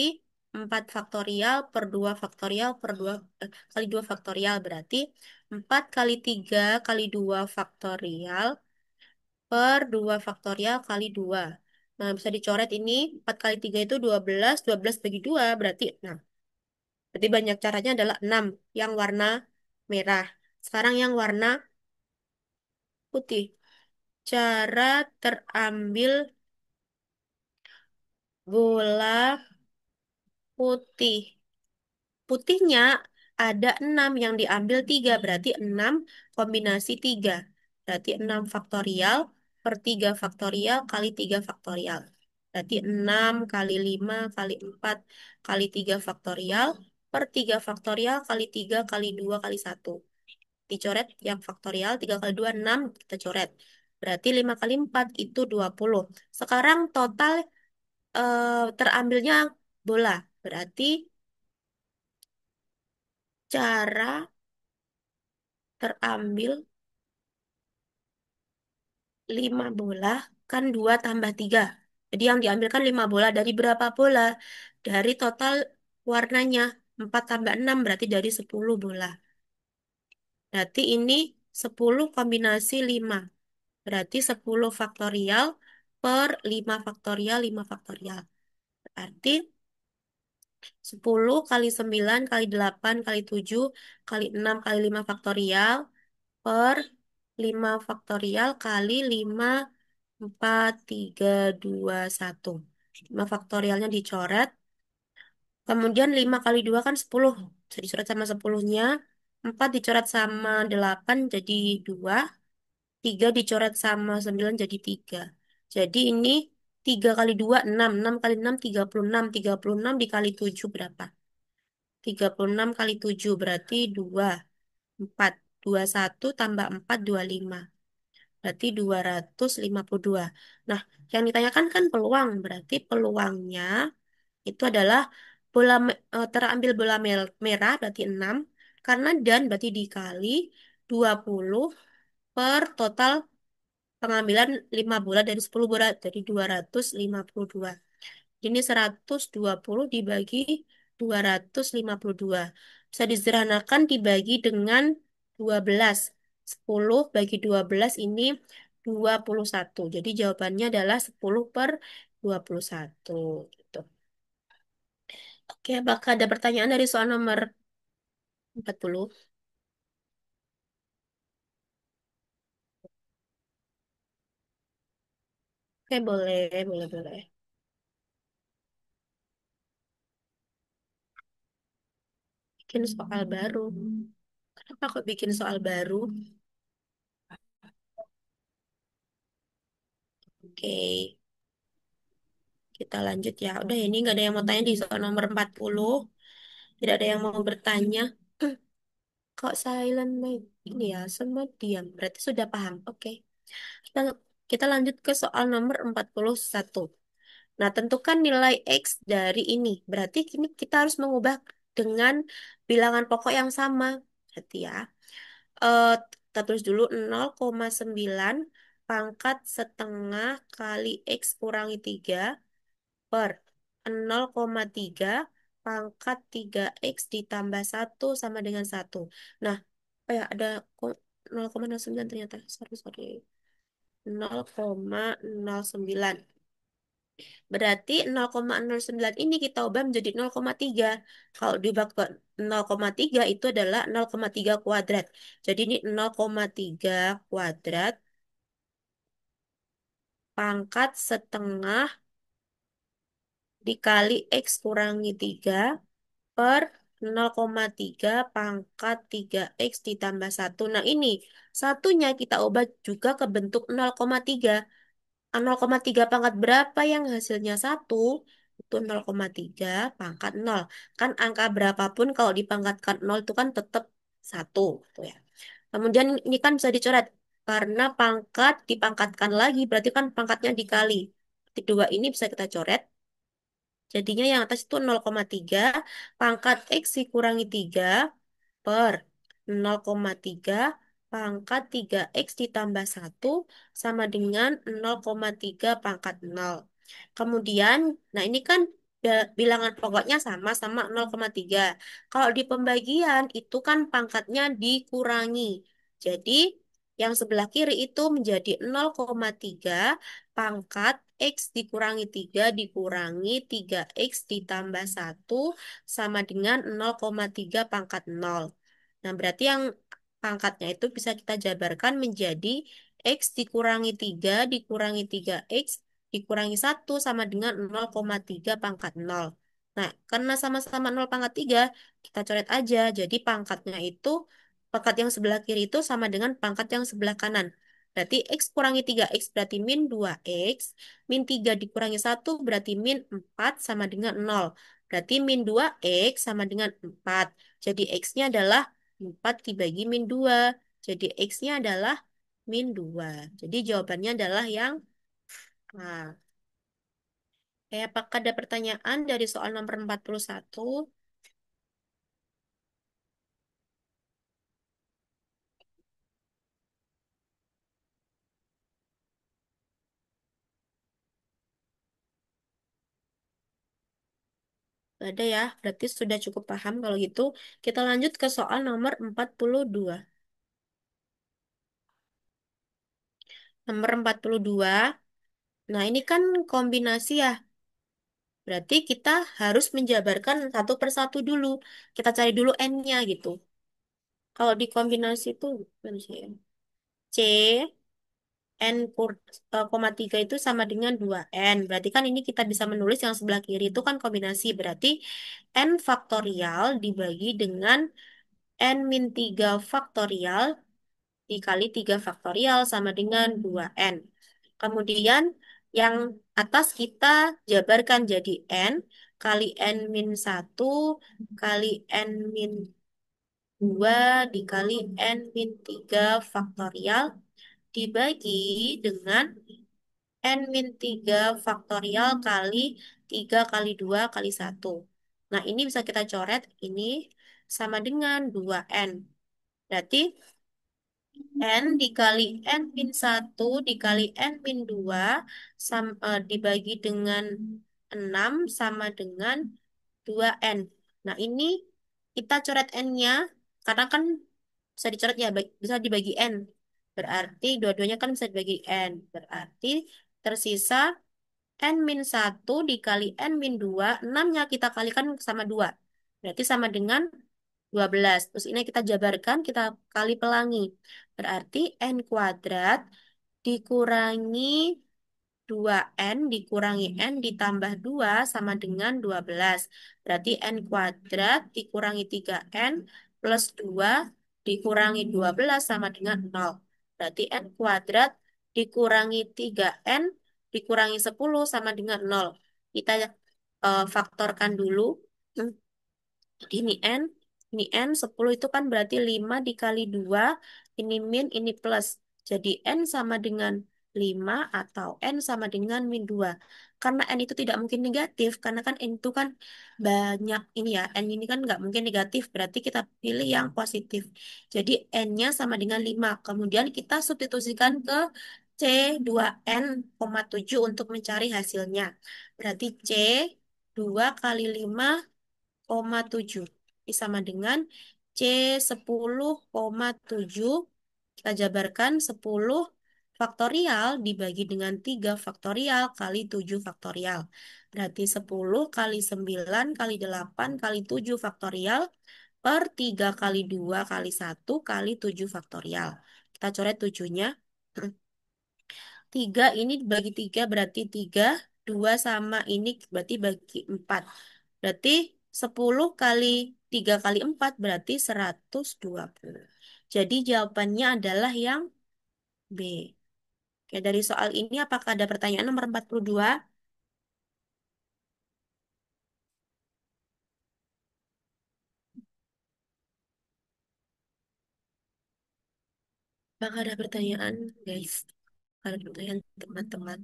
4 faktorial per 2 faktorial per 2 kali 2 faktorial. Berarti 4 kali 3 kali 2 faktorial per 2 faktorial kali 2. Nah, bisa dicoret ini. 4 kali 3 itu 12. 12 bagi 2 berarti 6. Berarti banyak caranya adalah 6 yang warna merah. Sekarang yang warna putih. Cara terambil bola putih. Putihnya ada 6 yang diambil 3 berarti 6 kombinasi 3. Berarti 6 faktorial per 3 faktorial kali 3 faktorial. Berarti 6 kali 5 kali 4 kali 3 faktorial per 3 faktorial kali 3 kali 2 kali 1. Dicoret yang faktorial, 3 kali 2 6, kita coret. Berarti 5 kali 4 itu 20. Sekarang total terambilnya bola. Berarti cara terambil 5 bola kan 2 tambah 3. Jadi yang diambil kan 5 bola. Dari berapa bola? Dari total warnanya. 4 tambah 6 berarti dari 10 bola. Berarti ini 10 kombinasi 5. Berarti 10 faktorial per 5 faktorial 5 faktorial. Berarti 10 kali 9 kali 8 kali 7 kali 6 kali 5 faktorial per 5 faktorial kali 5 4 3 2 1. 5 faktorialnya dicoret. Kemudian 5 kali 2 kan 10. Bisa dicoret sama 10-nya. 4 dicoret sama 8 jadi 2. 3 dicoret sama 9 jadi 3. Jadi ini 3 kali 2 6. 6 kali 6 36. 36 dikali 7 berapa? 36 kali 7 berarti 2. 4. 21 tambah 4 25. Berarti 252. Nah, yang ditanyakan kan peluang. Berarti peluangnya itu adalah terambil bola merah berarti 6. Karena dan berarti dikali 20 per total pengambilan 5 bola dari 10 bola dari 252. Ini 120 dibagi 252. Bisa disederhanakan dibagi dengan 12. 10 bagi 12 ini 21. Jadi jawabannya adalah 10 per 21. Gitu. Oke, apakah ada pertanyaan dari soal nomor 40? Oke, boleh, boleh, boleh. Bikin soal baru. Kenapa kok bikin soal baru? Oke, kita lanjut ya. Udah ini nggak ada yang mau tanya di soal nomor 40. Tidak ada yang mau bertanya. Kok silent mic? Ini ya, semua diam. Berarti sudah paham. Oke. Kita kita lanjut ke soal nomor 41. Nah, tentukan nilai X dari ini. Berarti kini kita harus mengubah dengan bilangan pokok yang sama. Berarti ya. Eh, kita tulis dulu 0,9 pangkat setengah kali X kurangi 3 per 0,3 pangkat 3x ditambah 1 sama dengan 1. Nah, ya ada 0,09 ternyata. Sorry, sorry. 0,09. Berarti 0,09 ini kita ubah menjadi 0,3. Kalau diubah ke 0,3 itu adalah 0,3 kuadrat. Jadi ini 0,3 kuadrat pangkat setengah dikali X kurangi 3 per 0,3 pangkat 3x ditambah 1. Nah, ini satunya kita ubah juga ke bentuk 0,3. 0,3 pangkat berapa yang hasilnya 1? Itu 0,3 pangkat 0. Kan angka berapapun kalau dipangkatkan 0 itu kan tetap 1. Gitu ya. Kemudian ini kan bisa dicoret. Karena pangkat dipangkatkan lagi, berarti kan pangkatnya dikali. Berarti 2 ini bisa kita coret. Jadinya yang atas itu 0,3 pangkat X dikurangi 3 per 0,3 pangkat 3x ditambah 1 sama dengan 0,3 pangkat 0. Kemudian, nah ini kan bilangan pokoknya sama-sama 0,3. Kalau di pembagian itu kan pangkatnya dikurangi. Jadi, yang sebelah kiri itu menjadi 0,3 pangkat X dikurangi 3 dikurangi 3x ditambah 1 sama dengan 0,3 pangkat 0. Nah, berarti yang pangkatnya itu bisa kita jabarkan menjadi X dikurangi 3 dikurangi 3x dikurangi 1 sama dengan 0,3 pangkat 0. Nah, karena sama-sama 0 pangkat 3, kita coret aja. Jadi pangkatnya itu, pangkat yang sebelah kiri itu sama dengan pangkat yang sebelah kanan. Berarti X kurangi 3X berarti min 2X. Min 3 dikurangi 1 berarti min 4 sama dengan 0. Berarti min 2X sama dengan 4. Jadi X-nya adalah 4 dibagi min 2. Jadi X-nya adalah min 2. Jadi jawabannya adalah yang A. Apakah ada pertanyaan dari soal nomor 41? Nggak ada ya, berarti sudah cukup paham kalau gitu. Kita lanjut ke soal nomor 42. Nomor 42. Nah, ini kan kombinasi ya. Berarti kita harus menjabarkan satu persatu dulu. Kita cari dulu n-nya gitu. Kalau di kombinasi itu gimana sih ya? C n koma 3 itu sama dengan 2n. Berarti kan ini kita bisa menulis yang sebelah kiri itu kan kombinasi. Berarti n faktorial dibagi dengan n min 3 faktorial dikali 3 faktorial sama dengan 2n. Kemudian yang atas kita jabarkan jadi n kali n min 1 kali n min 2 dikali n min 3 faktorial dibagi dengan n min 3 faktorial kali 3 kali 2 kali 1. Nah, ini bisa kita coret. Ini sama dengan 2n. Berarti n dikali n min 1 dikali n min 2 dibagi dengan 6 sama dengan 2n. Nah, ini kita coret n-nya karena kan bisa dicoret ya, bisa dibagi n. Berarti dua-duanya kan bisa dibagi n. Berarti tersisa n min 1 dikali n min 2, 6-nya kita kalikan sama 2. Berarti sama dengan 12. Terus ini kita jabarkan, kita kali pelangi. Berarti n kuadrat dikurangi 2n dikurangi n ditambah 2 sama dengan 12. Berarti n kuadrat dikurangi 3n plus 2 dikurangi 12 sama dengan 0. Berarti n kuadrat dikurangi 3n dikurangi 10 sama dengan 0. Kita faktorkan dulu. Jadi ini n 10 itu kan berarti 5 dikali 2, ini min, ini plus. Jadi n sama dengan 5 atau n sama dengan min 2. Karena n itu tidak mungkin negatif, karena kan n itu kan banyak ini ya, n ini kan nggak mungkin negatif, berarti kita pilih yang positif. Jadi n-nya sama dengan 5. Kemudian kita substitusikan ke C 2n,7 untuk mencari hasilnya. Berarti C 2 kali 5 7 sama dengan C 10,7 kita jabarkan 10 faktorial dibagi dengan 3 faktorial kali 7 faktorial. Berarti 10 kali 9 kali 8 kali 7 faktorial per 3 kali 2 kali 1 kali 7 faktorial. Kita coret 7-nya. 3 ini bagi 3 berarti 3. 2 sama ini berarti bagi 4. Berarti 10 kali 3 kali 4 berarti 120. Jadi jawabannya adalah yang B. Oke, dari soal ini apakah ada pertanyaan nomor 42? Apakah ada pertanyaan, guys? Ada pertanyaan teman-teman.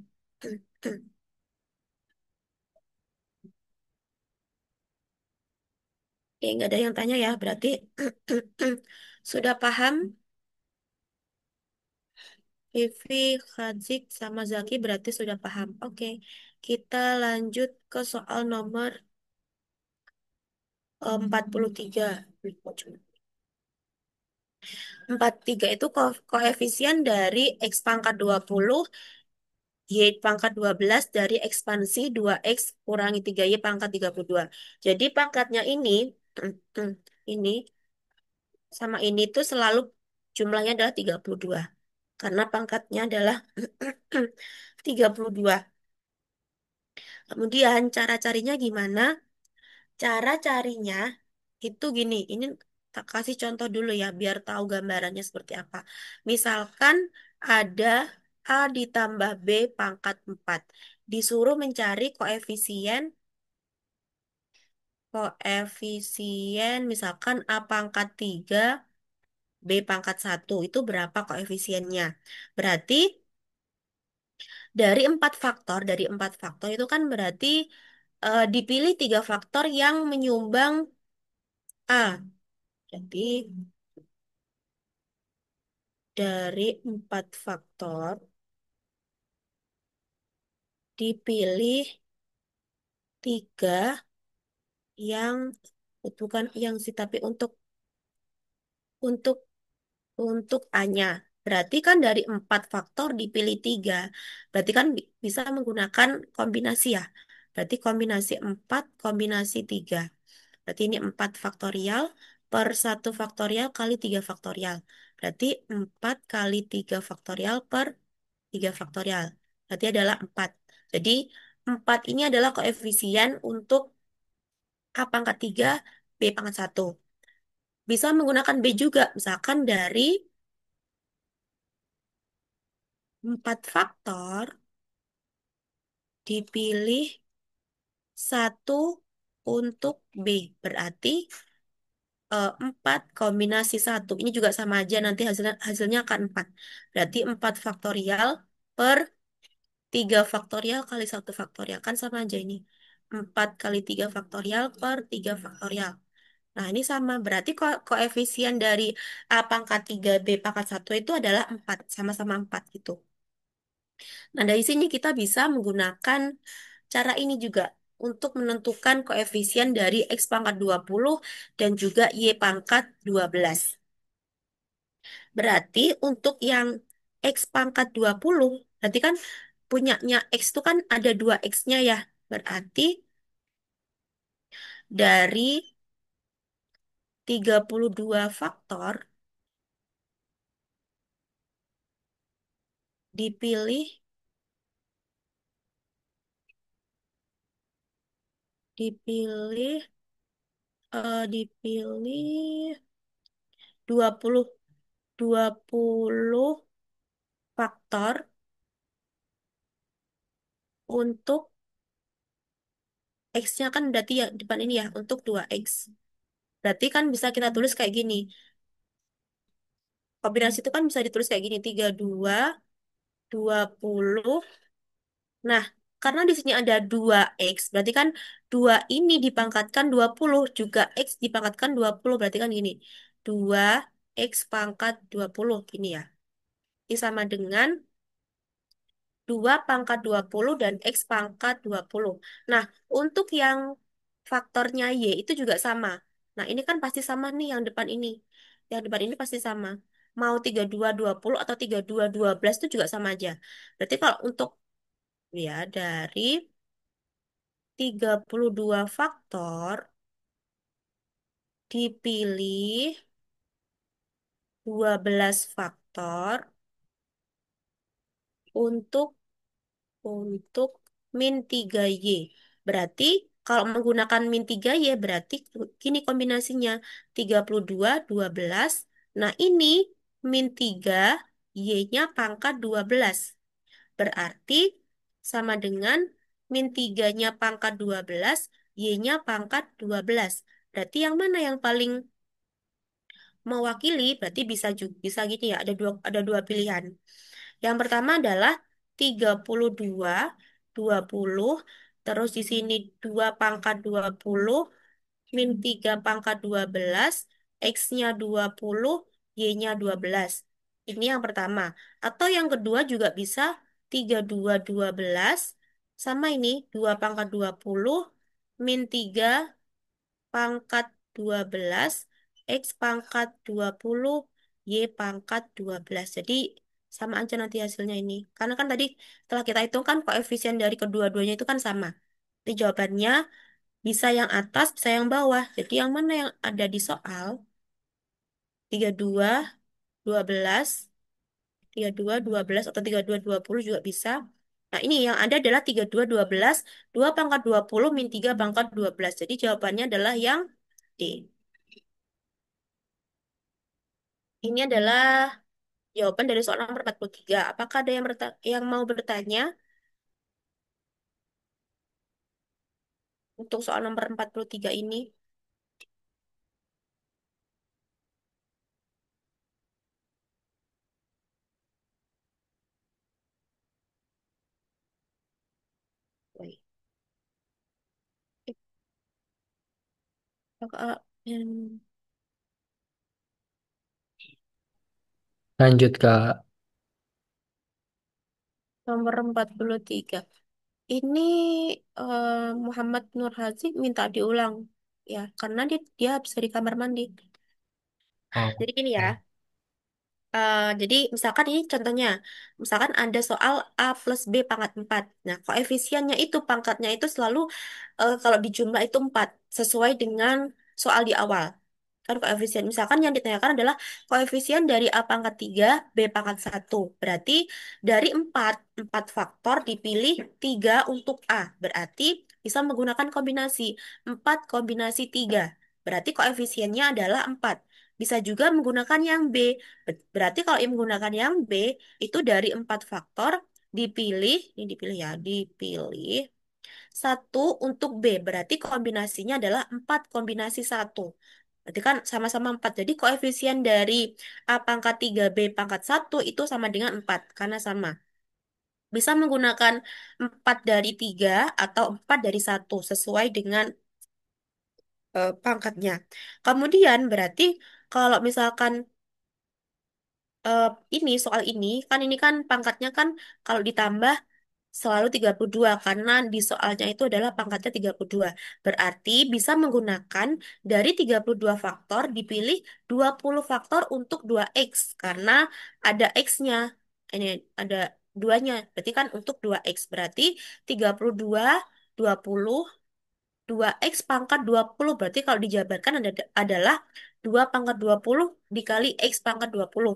Oke, nggak ada yang tanya ya. Berarti sudah paham Vivi, Khazik, sama Zaki berarti sudah paham. Oke, kita lanjut ke soal nomor 43. 43 itu koefisien dari X pangkat 20 Y pangkat 12 dari ekspansi 2X kurangi 3Y pangkat 32. Jadi pangkatnya ini, ini sama ini tuh selalu jumlahnya adalah 32. Karena pangkatnya adalah 32. Kemudian cara carinya gimana? Cara carinya itu gini, ini tak kasih contoh dulu ya biar tahu gambarannya seperti apa. Misalkan Ada A ditambah B pangkat 4. Disuruh mencari koefisien misalkan A pangkat 3, B pangkat 1. Itu berapa koefisiennya? Berarti dari empat faktor itu kan berarti dipilih tiga faktor yang menyumbang A. Jadi dari empat faktor dipilih tiga yang bukan yang sih tapi untuk untuk A-nya. Berarti kan dari empat faktor dipilih tiga. Berarti kan bisa menggunakan kombinasi ya. Berarti kombinasi empat, kombinasi tiga. Berarti ini 4 faktorial per satu faktorial kali 3 faktorial. Berarti 4 kali 3 faktorial per 3 faktorial. Berarti adalah 4. Jadi 4 ini adalah koefisien untuk A pangkat 3, B pangkat 1. Bisa menggunakan B juga. Misalkan dari 4 faktor dipilih satu untuk B. Berarti 4 kombinasi satu. Ini juga sama aja nanti hasilnya akan 4. Berarti 4 faktorial per 3 faktorial kali satu faktorial. Kan sama aja ini. 4 kali 3 faktorial per 3 faktorial. Nah, ini sama. Berarti koefisien dari A pangkat 3 B pangkat satu itu adalah 4. Sama-sama 4 gitu. Nah, dari sini kita bisa menggunakan cara ini juga untuk menentukan koefisien dari X pangkat 20 dan juga Y pangkat 12. Berarti untuk yang X pangkat 20, berarti kan punyanya X itu kan ada dua X-nya ya. Berarti dari 32 faktor dipilih dipilih dipilih 20 20 faktor untuk X-nya kan berarti ya depan ini ya untuk 2X. Berarti kan bisa kita tulis kayak gini. Kombinasi itu kan bisa ditulis kayak gini. 32, 20. Nah, karena di sini ada 2X, berarti kan 2 ini dipangkatkan 20, juga X dipangkatkan 20, berarti kan gini. 2X pangkat 20, gini ya. Ini sama dengan 2 pangkat 20 dan X pangkat 20. Nah, untuk yang faktornya Y itu juga sama. Nah, ini kan pasti sama nih yang depan ini. Yang depan ini pasti sama. Mau 32 20 atau 32 12 itu juga sama aja. Berarti kalau untuk ya dari 32 faktor dipilih 12 faktor untuk untuk min 3Y. Berarti kalau menggunakan min 3Y berarti gini kombinasinya 32 12. Nah, ini min 3 Y-nya pangkat 12. Berarti sama dengan min 3-nya pangkat 12, Y-nya pangkat 12. Berarti yang mana yang paling mewakili? Berarti bisa gini ya, ada dua pilihan. Yang pertama adalah 32 20, terus di sini 2 pangkat 20 min 3 pangkat 12, X-nya 20, Y-nya 12. Ini yang pertama. Atau yang kedua juga bisa 32 12 sama ini 2 pangkat 20 min 3 pangkat 12, X pangkat 20, Y pangkat 12. Jadi sama aja nanti hasilnya ini. Karena kan tadi setelah kita hitung kan koefisien dari kedua-duanya itu kan sama. Jadi jawabannya bisa yang atas, bisa yang bawah. Jadi yang mana yang ada di soal? 32, 12, 32, 12 atau 32, 20 juga bisa. Nah, ini yang ada adalah 32, 12, 2 pangkat 20 min 3 pangkat 12. Jadi jawabannya adalah yang D. Ini adalah jawaban dari soal nomor 43. Apakah ada yang mau bertanya untuk soal nomor 43 ini? Woi, apakah, Lanjut, Kak. nomor 43. Ini Muhammad Nur Hazi minta diulang ya, karena dia habis dari kamar mandi. Oh, Jadi gini ya. oke. Jadi misalkan ini contohnya, misalkan ada soal A plus B pangkat 4. Nah, koefisiennya itu pangkatnya itu selalu kalau dijumlah itu 4 sesuai dengan soal di awal. Kan koefisien, misalkan yang ditanyakan adalah koefisien dari A pangkat 3 B pangkat 1. Berarti dari 4 faktor dipilih 3 untuk A. Berarti bisa menggunakan kombinasi 4 kombinasi 3. Berarti koefisiennya adalah 4. Bisa juga menggunakan yang B. Berarti kalau yang menggunakan yang B, itu dari 4 faktor dipilih, ini dipilih ya, dipilih satu untuk B. Berarti kombinasinya adalah 4 kombinasi satu. Berarti kan sama-sama 4. Jadi koefisien dari A pangkat 3 B pangkat satu itu sama dengan 4 karena sama. Bisa menggunakan 4 dari 3 atau 4 dari satu sesuai dengan pangkatnya. Kemudian berarti kalau misalkan eh, ini soal ini kan pangkatnya kan kalau ditambah selalu 32 karena di soalnya itu adalah pangkatnya 32. Berarti bisa menggunakan dari 32 faktor dipilih 20 faktor untuk 2x karena ada x-nya. Ini ada duanya. Berarti kan untuk 2x berarti 32 20 2x pangkat 20 berarti kalau dijabarkan adalah 2 pangkat 20 dikali x pangkat 20.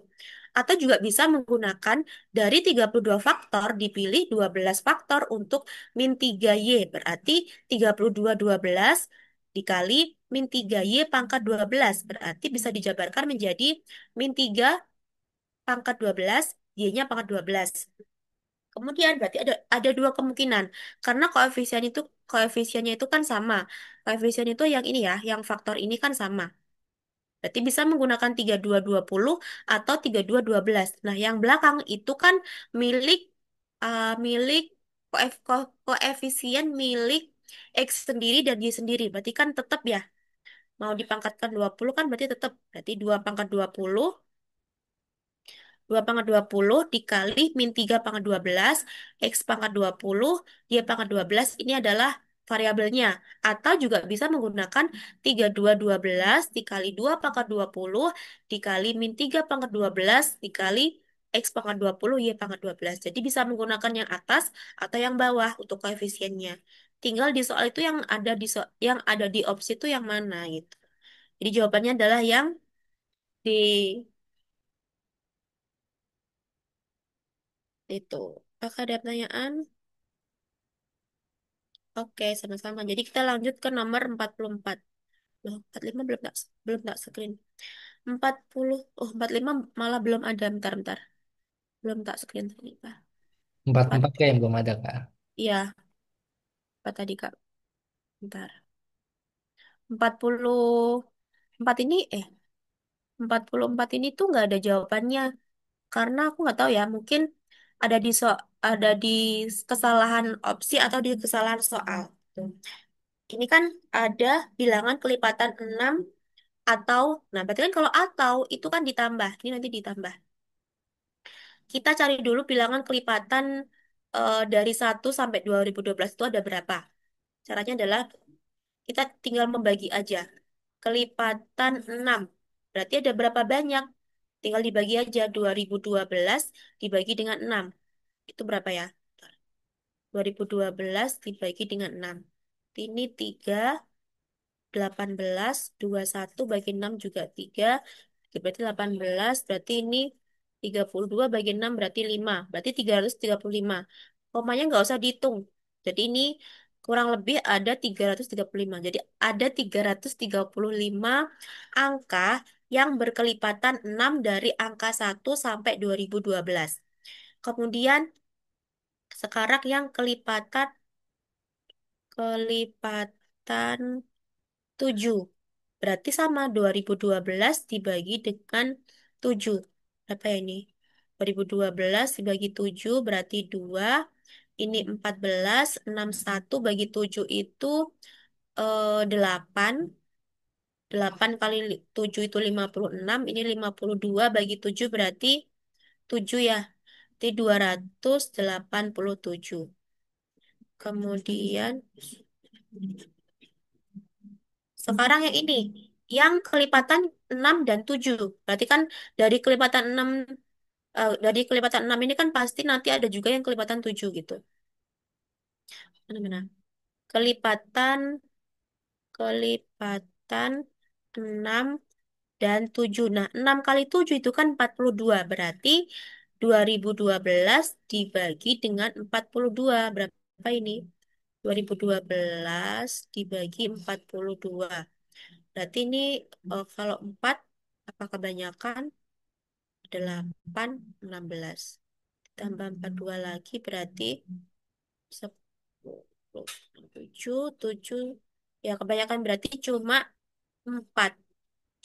Atau juga bisa menggunakan dari 32 faktor dipilih 12 faktor untuk min 3y. Berarti 32 12 dikali min 3y pangkat 12. Berarti bisa dijabarkan menjadi min 3 pangkat 12, y-nya pangkat 12. Kemudian berarti ada dua kemungkinan karena koefisiennya itu kan sama. Koefisien itu yang ini ya, yang faktor ini kan sama. Berarti bisa menggunakan 32 20 atau 32 12. Nah, yang belakang itu kan milik milik koefisien milik X sendiri dan Y sendiri. Berarti kan tetap ya, mau dipangkatkan 20 kan berarti tetap. Berarti 2 pangkat 20 2 pangkat 20 dikali min 3 pangkat 12, X pangkat 20, Y pangkat 12, ini adalah variabelnya. Atau juga bisa menggunakan 32 12 dikali 2 pangkat 20, dikali min 3 pangkat 12, dikali X pangkat 20, Y pangkat 12. Jadi bisa menggunakan yang atas atau yang bawah untuk koefisiennya. Tinggal di soal itu yang ada di opsi itu yang mana gitu. Jadi jawabannya adalah yang di itu. Apakah ada pertanyaan? Oke, sama-sama. Jadi kita lanjut ke nomor 44. Loh, 45 belum tak screen. 40, oh 45 malah belum ada. Bentar, bentar. Belum tak screen tadi, Pak. 4, Empat kayak yang belum ada, Kak. iya, apa tadi, Kak? Bentar. 44 ini, 44 ini tuh nggak ada jawabannya. Karena aku nggak tahu ya, mungkin ada ada di kesalahan opsi atau di kesalahan soal. Tuh. Ini kan ada bilangan kelipatan 6 atau, nah berarti kan kalau atau itu kan ditambah, ini nanti ditambah. Kita cari dulu bilangan kelipatan dari 1 sampai 2012 itu ada berapa. Caranya adalah kita tinggal membagi aja. Kelipatan 6 berarti ada berapa banyak? Tinggal dibagi aja 2012 dibagi dengan 6. Itu berapa ya? 2012 dibagi dengan 6. Ini 3, 18, 21 bagi 6 juga 3. Oke, berarti 18, berarti ini 32 bagi 6 berarti 5. Berarti 335. Komanya nggak usah dihitung. Jadi ini kurang lebih ada 335. Jadi ada 335 angka yang berkelipatan 6 dari angka 1 sampai 2012. Kemudian sekarang yang kelipatan 7. Berarti sama 2012 dibagi dengan 7. Berapa ya ini? 2012 dibagi 7 berarti 2. Ini 14, 1 bagi 7 itu 8. 8 kali 7 itu 56. Ini 52 bagi 7 berarti 7 ya. Berarti 287. Kemudian sekarang yang ini, yang kelipatan 6 dan 7. Berarti kan dari kelipatan 6 ini kan pasti nanti ada juga yang kelipatan 7 gitu. Mana-mana? Kelipatan kelipatan 6 dan 7. Nah, 6 kali 7 itu kan 42. Berarti 2012 dibagi dengan 42. Berapa ini? 2012 dibagi 42. Berarti ini kalau 4 apa kebanyakan? 8, 16. Tambah 42 lagi berarti 10, 7, 7. Ya kebanyakan berarti cuma 4.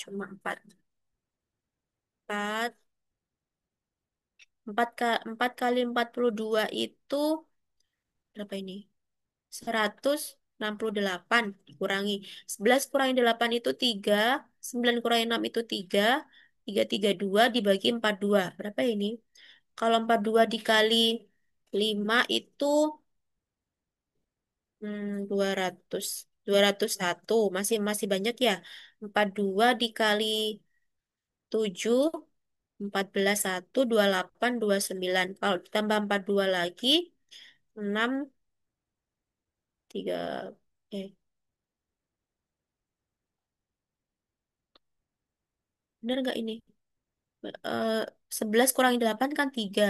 Cuma 4. 4, 4 kali 42 itu berapa ini? 168 dikurangi 11 kurangi 8 itu 3, 9 kurangi 6 itu 3, 332 dibagi 42. Berapa ini? Kalau 42 dikali 5 itu 200. 201 masih masih banyak ya. 42 dikali 7, 14, 1, 28, 29. Kalau ditambah 42 lagi 6, 3, eh benar nggak ini? eh 11 kurangi 8 kan 3.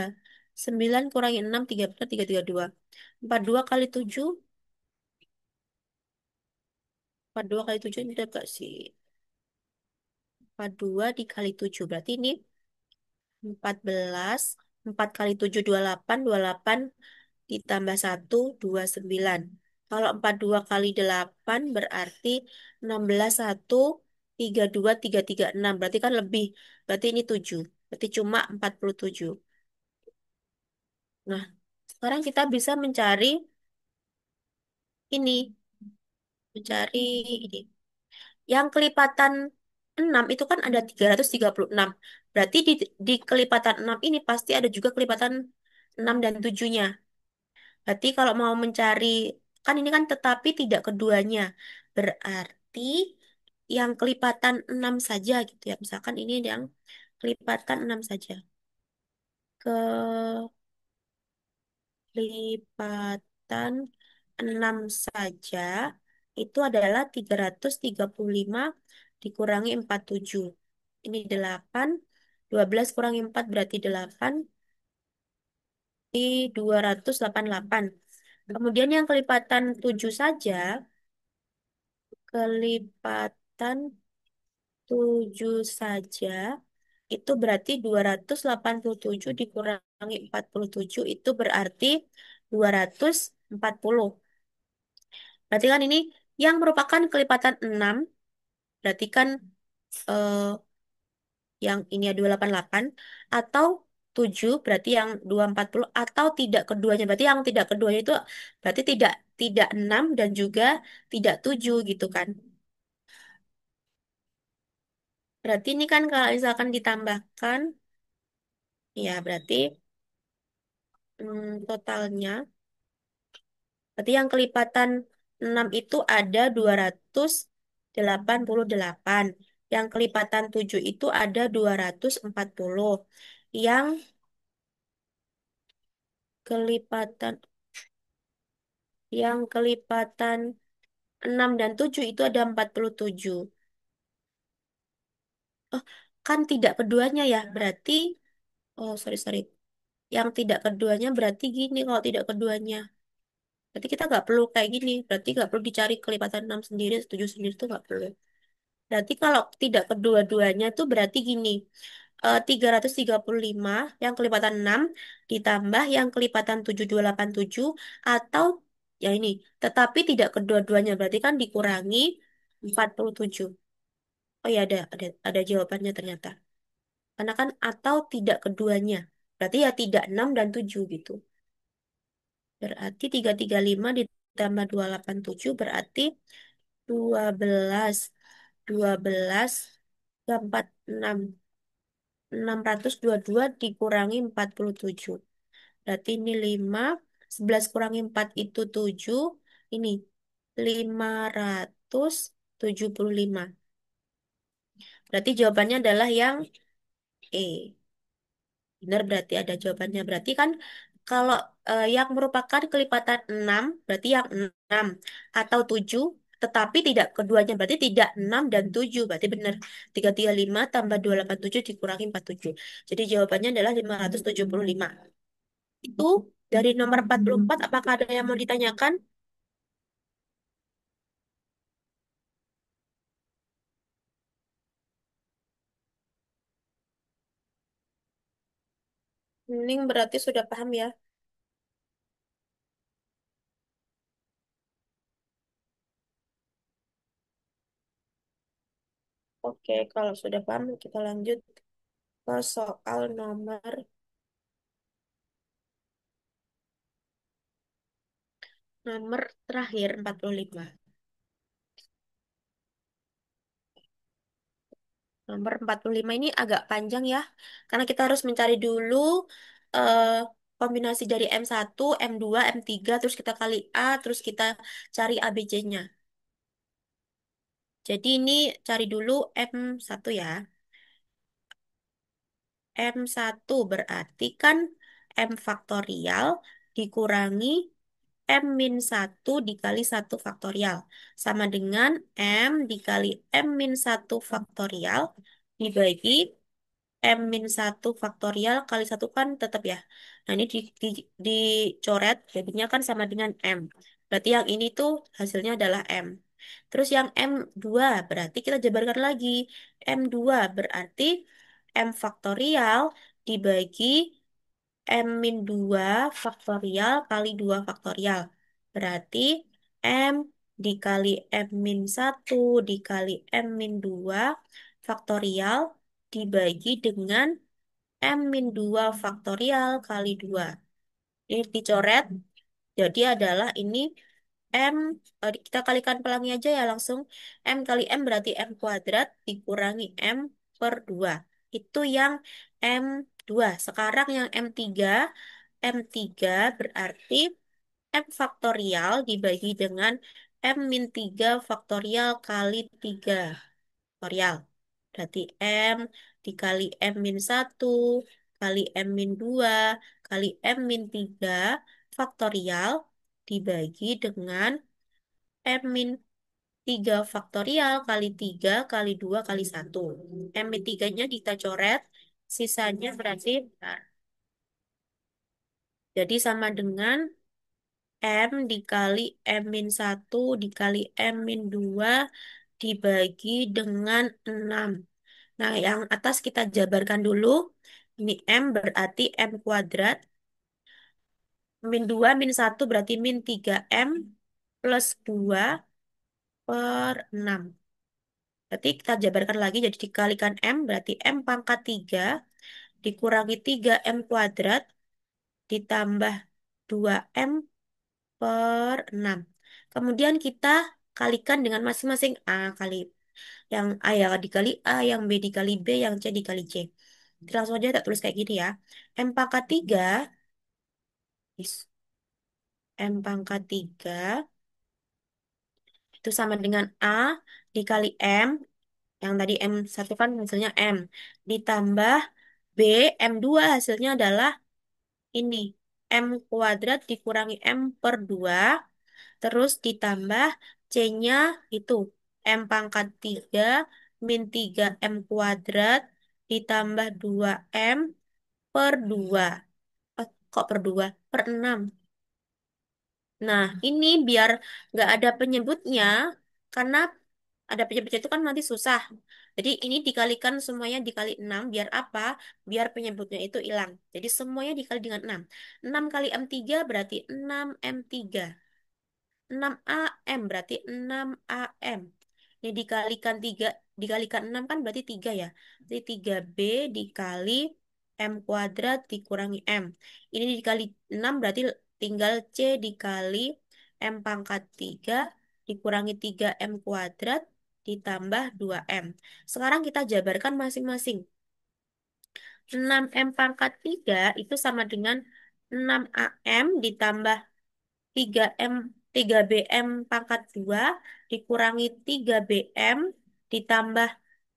9 kurangi 6 3 benar 332. 42 kali 7, 42 kali 7 ini enggak sih? 42 dikali 7 berarti ini 14. 4 kali 7 28, 28 ditambah 1 29. Kalau 42 kali 8 berarti 16 1 32 336. Berarti kan lebih. Berarti ini 7. Berarti cuma 47. Nah, sekarang kita bisa mencari ini, mencari ini. Yang kelipatan 6 itu kan ada 336. Berarti di kelipatan 6 ini pasti ada juga kelipatan 6 dan 7-nya. Berarti kalau mau mencari, kan ini kan tetapi tidak keduanya. Berarti yang kelipatan 6 saja gitu ya. Misalkan ini yang kelipatan 6 saja. Kelipatan 6 saja itu adalah 335 dikurangi 47. Ini 8. 12 kurangi 4 berarti 8. Di 288. Kemudian yang kelipatan 7 saja, kelipatan 7 saja, itu berarti 287 dikurangi 47 itu berarti 240. Berarti kan ini yang merupakan kelipatan 6, berarti kan eh, yang ini ya 288 atau 7 berarti yang 240 atau tidak keduanya. Berarti yang tidak keduanya itu berarti tidak tidak 6 dan juga tidak 7 gitu kan. Berarti ini kan kalau misalkan ditambahkan ya berarti totalnya berarti yang kelipatan 6 itu ada 288. Yang kelipatan 7 itu ada 240. Yang kelipatan kelipatan 6 dan 7 itu ada 47. Oh, kan tidak keduanya ya. Berarti, oh sorry, sorry. Yang tidak keduanya berarti gini kalau tidak keduanya. Berarti kita nggak perlu kayak gini. Berarti nggak perlu dicari kelipatan 6 sendiri, 7 sendiri itu nggak perlu. Berarti kalau tidak kedua-duanya tuh berarti gini. 335 yang kelipatan 6 ditambah yang kelipatan 7287 atau ya ini. Tetapi tidak kedua-duanya berarti kan dikurangi 47. Oh ya ada jawabannya ternyata. Karena kan atau tidak keduanya. Berarti ya tidak 6 dan 7 gitu. Berarti 335 ditambah 287 berarti 12. 12 ke 46. 622 dikurangi 47. Berarti ini 5. 11 kurangi 4 itu 7. Ini 575. Berarti jawabannya adalah yang E. Benar berarti ada jawabannya. Berarti kan kalau yang merupakan kelipatan 6 berarti yang 6 atau 7 tetapi tidak keduanya berarti tidak 6 dan 7 berarti benar 335 tambah 287 dikurangi 47. Jadi jawabannya adalah 575. Itu dari nomor 44 apakah ada yang mau ditanyakan? Mending berarti sudah paham ya. Oke, kalau sudah paham kita lanjut ke soal nomor terakhir 45. Nomor 45 ini agak panjang ya, karena kita harus mencari dulu eh, kombinasi dari M1, M2, M3, terus kita kali A, terus kita cari ABC-nya. Jadi ini cari dulu M1 ya. M1 berarti kan M faktorial dikurangi M min 1 dikali 1 faktorial. Sama dengan M dikali M min 1 faktorial dibagi M min 1 faktorial kali satu kan tetap ya. Nah ini dicoret, jadinya kan sama dengan M. Berarti yang ini tuh hasilnya adalah M. Terus yang M2 berarti kita jabarkan lagi. M2 berarti M faktorial dibagi M min 2 faktorial kali 2 faktorial. Berarti M dikali M min 1 dikali M min 2 faktorial dibagi dengan M min 2 faktorial kali 2. Ini dicoret, jadi adalah ini M, kita kalikan pelangi aja ya langsung. M kali M berarti M kuadrat dikurangi M per 2. Itu yang M2. Sekarang yang M3. M3 berarti M faktorial dibagi dengan M min 3 faktorial kali 3 faktorial. Berarti M dikali M min 1 kali M min 2 kali M min 3 faktorial dibagi dengan M min 3 faktorial kali 3 kali 2 kali 1. M min 3-nya kita coret, sisanya berarti bentar. Jadi sama dengan M dikali M min 1 dikali M min 2 dibagi dengan 6. Nah, yang atas kita jabarkan dulu. Ini M berarti M kuadrat. Min 2 min 1 berarti min 3M plus 2 per 6. Berarti kita jabarkan lagi jadi dikalikan M berarti M pangkat 3 dikurangi 3M kuadrat ditambah 2M per 6. Kemudian kita kalikan dengan masing-masing A kali yang A ya dikali A, yang B dikali B, yang C dikali C. Jadi langsung aja tak tulis kayak gini ya. M pangkat 3 is M pangkat 3 itu sama dengan A dikali M, yang tadi M1 kan hasilnya M, ditambah B, M2 hasilnya adalah ini. M kuadrat dikurangi M per 2 terus ditambah C-nya itu M pangkat 3 min 3M kuadrat ditambah 2M per 2. Kok per 2? Per 6. Nah, ini biar nggak ada penyebutnya karena ada pecah-pecah itu kan nanti susah. Jadi ini dikalikan semuanya dikali 6 biar apa? Biar penyebutnya itu hilang. Jadi semuanya dikali dengan 6. 6 kali M3 berarti 6M3. 6 AM berarti 6 AM. Ini dikalikan 3, dikalikan 6 kan berarti 3 ya. Jadi 3B dikali M kuadrat dikurangi M. Ini dikali 6 berarti tinggal C dikali M pangkat 3 dikurangi 3M kuadrat ditambah 2M. Sekarang kita jabarkan masing-masing. 6M pangkat 3 itu sama dengan 6 AM ditambah 3M 3BM pangkat 2 dikurangi 3BM ditambah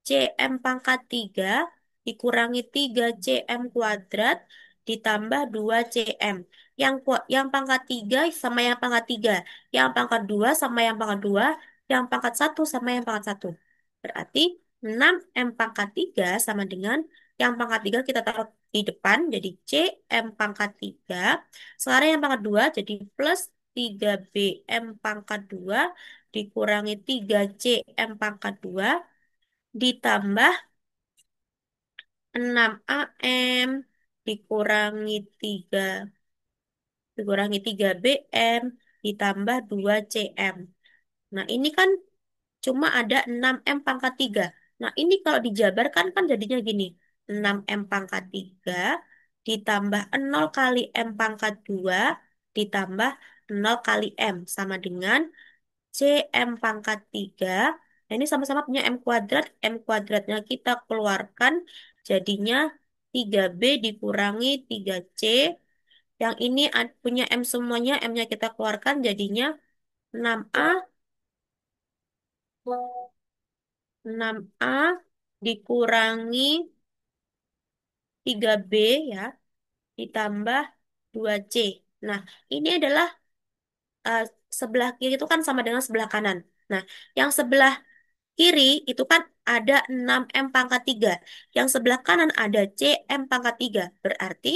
CM pangkat 3 dikurangi 3CM kuadrat ditambah 2CM. Yang pangkat 3 sama yang pangkat 3, yang pangkat 2 sama yang pangkat 2, yang pangkat 1 sama yang pangkat 1. Berarti 6M pangkat 3 sama dengan yang pangkat 3 kita taruh di depan jadi CM pangkat 3. Sekarang yang pangkat 2 jadi plus 3BM pangkat 2 dikurangi 3CM pangkat 2 ditambah 6 AM dikurangi 3 dikurangi 3BM ditambah 2CM. Nah, ini kan cuma ada 6M pangkat 3. Nah, ini kalau dijabarkan kan jadinya gini. 6M pangkat 3 ditambah 0 kali M pangkat 2 ditambah 0 kali M sama dengan CM pangkat 3. Nah, ini sama-sama punya M kuadrat. M kuadratnya kita keluarkan jadinya 3B dikurangi 3C. Yang ini punya M semuanya, M-nya kita keluarkan jadinya 6A 6A dikurangi 3B ya, ditambah 2C. Nah, ini adalah eh, sebelah kiri itu kan sama dengan sebelah kanan. Nah, yang sebelah kiri itu kan ada 6M pangkat 3. Yang sebelah kanan ada CM pangkat 3. Berarti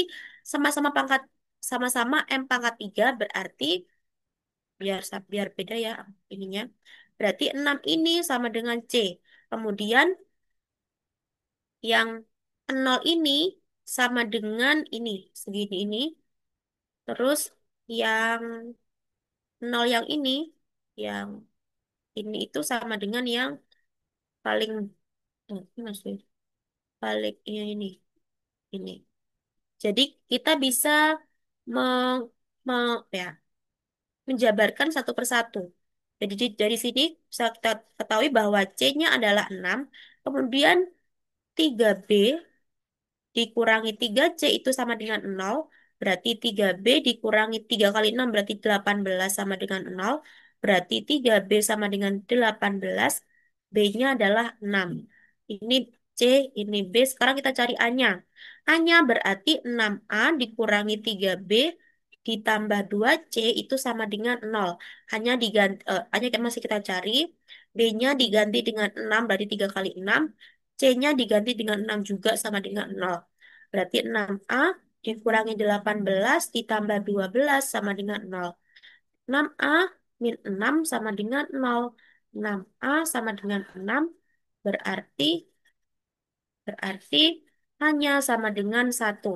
sama-sama pangkat sama-sama M pangkat 3 berarti biar beda ya ininya. Berarti 6 ini sama dengan C. Kemudian yang 0 ini sama dengan ini, segini ini. Terus yang 0 yang yang ini itu sama dengan yang paling, ini maksudnya, paling ini. Jadi kita bisa meng, ya, menjabarkan satu persatu. Jadi dari sini bisa kita ketahui bahwa C-nya adalah 6, kemudian 3B dikurangi 3C itu sama dengan 0. Berarti 3B dikurangi 3 kali 6 berarti 18 sama dengan 0. Berarti 3B sama dengan 18. B-nya adalah 6. Ini C, ini B. Sekarang kita cari A-nya. A-nya berarti 6A dikurangi 3B ditambah 2C itu sama dengan 0. Hanya diganti, hanya kan masih kita cari. B-nya diganti dengan 6 berarti 3 kali 6. C-nya diganti dengan 6 juga sama dengan 0. Berarti 6A dikurangi 18 ditambah 12 sama dengan 0. 6A min 6 sama dengan 0. 6A sama dengan 6 berarti berarti hanya sama dengan 1.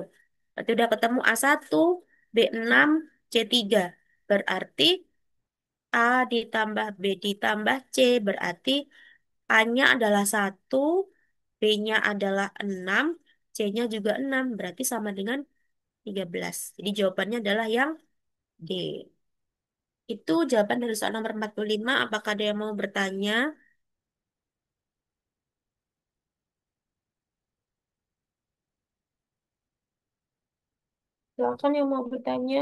Berarti udah ketemu A1, B6, C3. Berarti A ditambah B ditambah C berarti A-nya adalah 1, B-nya adalah 6, C-nya juga 6. Berarti sama dengan 13. Jadi jawabannya adalah yang D. Itu jawaban dari soal nomor 45. Apakah ada yang mau bertanya? Silakan yang mau bertanya.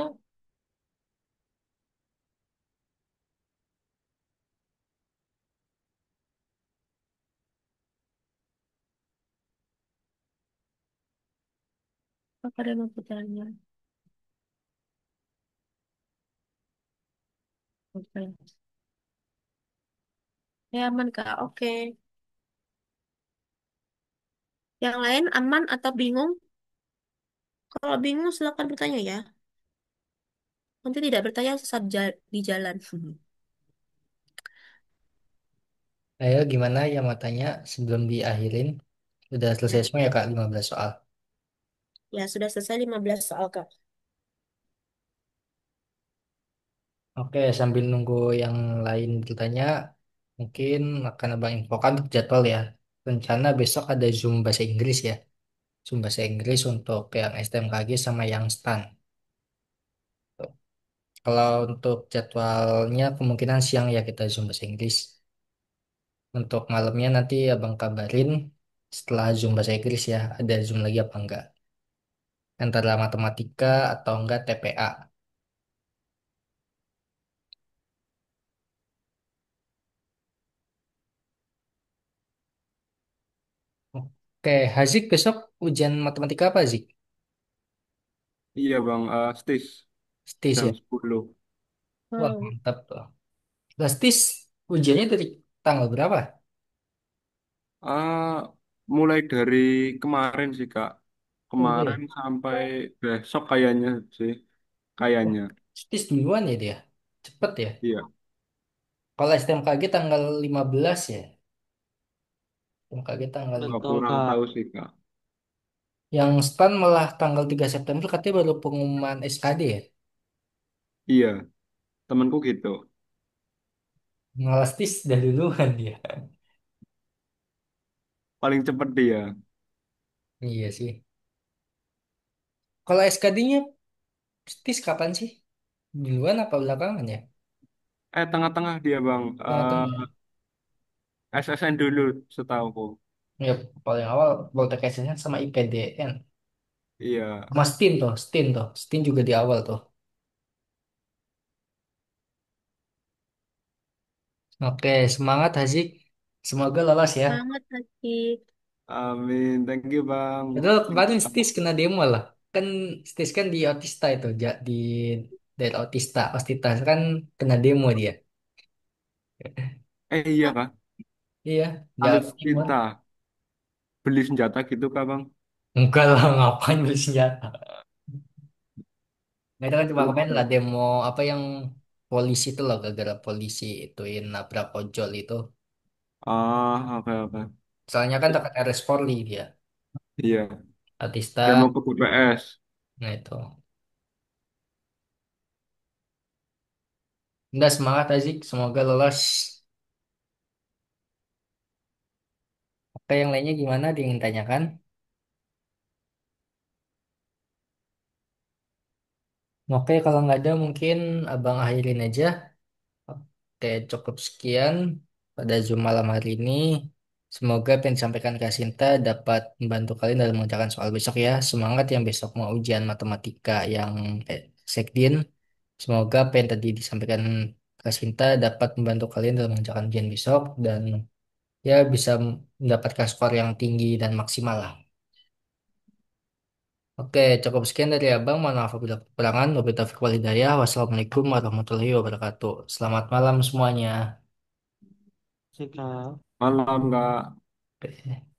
Apakah ada yang mau bertanya? Oke. Ya, aman, Kak. Oke. Yang lain aman atau bingung? Kalau bingung, silakan bertanya ya. Nanti tidak bertanya saat di jalan. Ayo gimana yang mau tanya sebelum diakhirin? Udah selesai Ya, semua ya Kak 15 soal. ya sudah selesai 15 soal, Kak. Oke, sambil nunggu yang lain bertanya, mungkin akan abang infokan untuk jadwal ya. Rencana besok ada Zoom bahasa Inggris ya. Zoom bahasa Inggris untuk yang STMKG sama yang STAN. Tuh. Kalau untuk jadwalnya kemungkinan siang ya kita Zoom bahasa Inggris. Untuk malamnya nanti abang kabarin setelah Zoom bahasa Inggris ya. Ada Zoom lagi apa enggak? Antara matematika atau enggak TPA. Oke, Hazik besok ujian matematika apa Hazik? Iya bang, stis STIS jam ya? 10. Wah, Hmm. mantap tuh. Lah, STIS ujiannya dari tanggal berapa? Ah, mulai dari kemarin sih kak, Oh iya ya? kemarin sampai besok kayaknya sih, Oh, kayaknya. STIS duluan ya dia? Cepet ya? Iya, Kalau STMKG tanggal 15 ya? STMKG tanggal nggak 5. Betul, kurang Kak. tahu sih kak. Yang STAN malah tanggal 3 September katanya baru pengumuman SKD ya? Iya, temanku gitu. Malah STIS dah duluan dia. Paling cepet dia. Iya sih. Kalau SKD-nya STIS kapan sih? Duluan apa belakangan ya? Tengah-tengah dia bang, Tengah-tengah. SSN dulu setahuku. Ya, paling awal Boltek SSN sama IPDN. Iya, Sama STIN tuh, STIN tuh. STIN juga di awal tuh. Oke, semangat Hazik. Semoga lolos ya. Banget, Adik. amin. Thank you bang. Padahal kemarin Stis kena demo lah. Kan Stis kan di Otista itu, di daerah Otista. Otista kan kena demo dia. Iya kak, Iya, Jawa Timur. alutsista. Beli senjata gitu kak bang. Enggak lah, ngapain beli senjata. Nggak itu kan cuma kemarin lah Lupa. demo apa yang polisi itu loh, gara-gara polisi ituin nabrak ojol itu. Ah, oke oke. Soalnya kan dekat RS Polri dia. Iya, demo Otista, ke BPS. nah itu. Udah semangat Azik, semoga lolos. Oke, yang lainnya gimana? Dia ingin tanyakan. Oke, kalau nggak ada mungkin abang akhirin aja. Oke, cukup sekian pada Zoom malam hari ini. Semoga apa yang disampaikan Kak Sinta dapat membantu kalian dalam mengerjakan soal besok ya. Semangat yang besok mau ujian matematika yang Sekdin. Semoga apa yang tadi disampaikan Kak Sinta dapat membantu kalian dalam mengerjakan ujian besok dan ya bisa mendapatkan skor yang tinggi dan maksimal lah. Oke, cukup sekian dari Abang. Mohon maaf apabila kekurangan. Wabillahi taufiq wal hidayah. Wassalamualaikum warahmatullahi wabarakatuh. Selamat malam semuanya. Sih, Kak. Malam kak. Oke.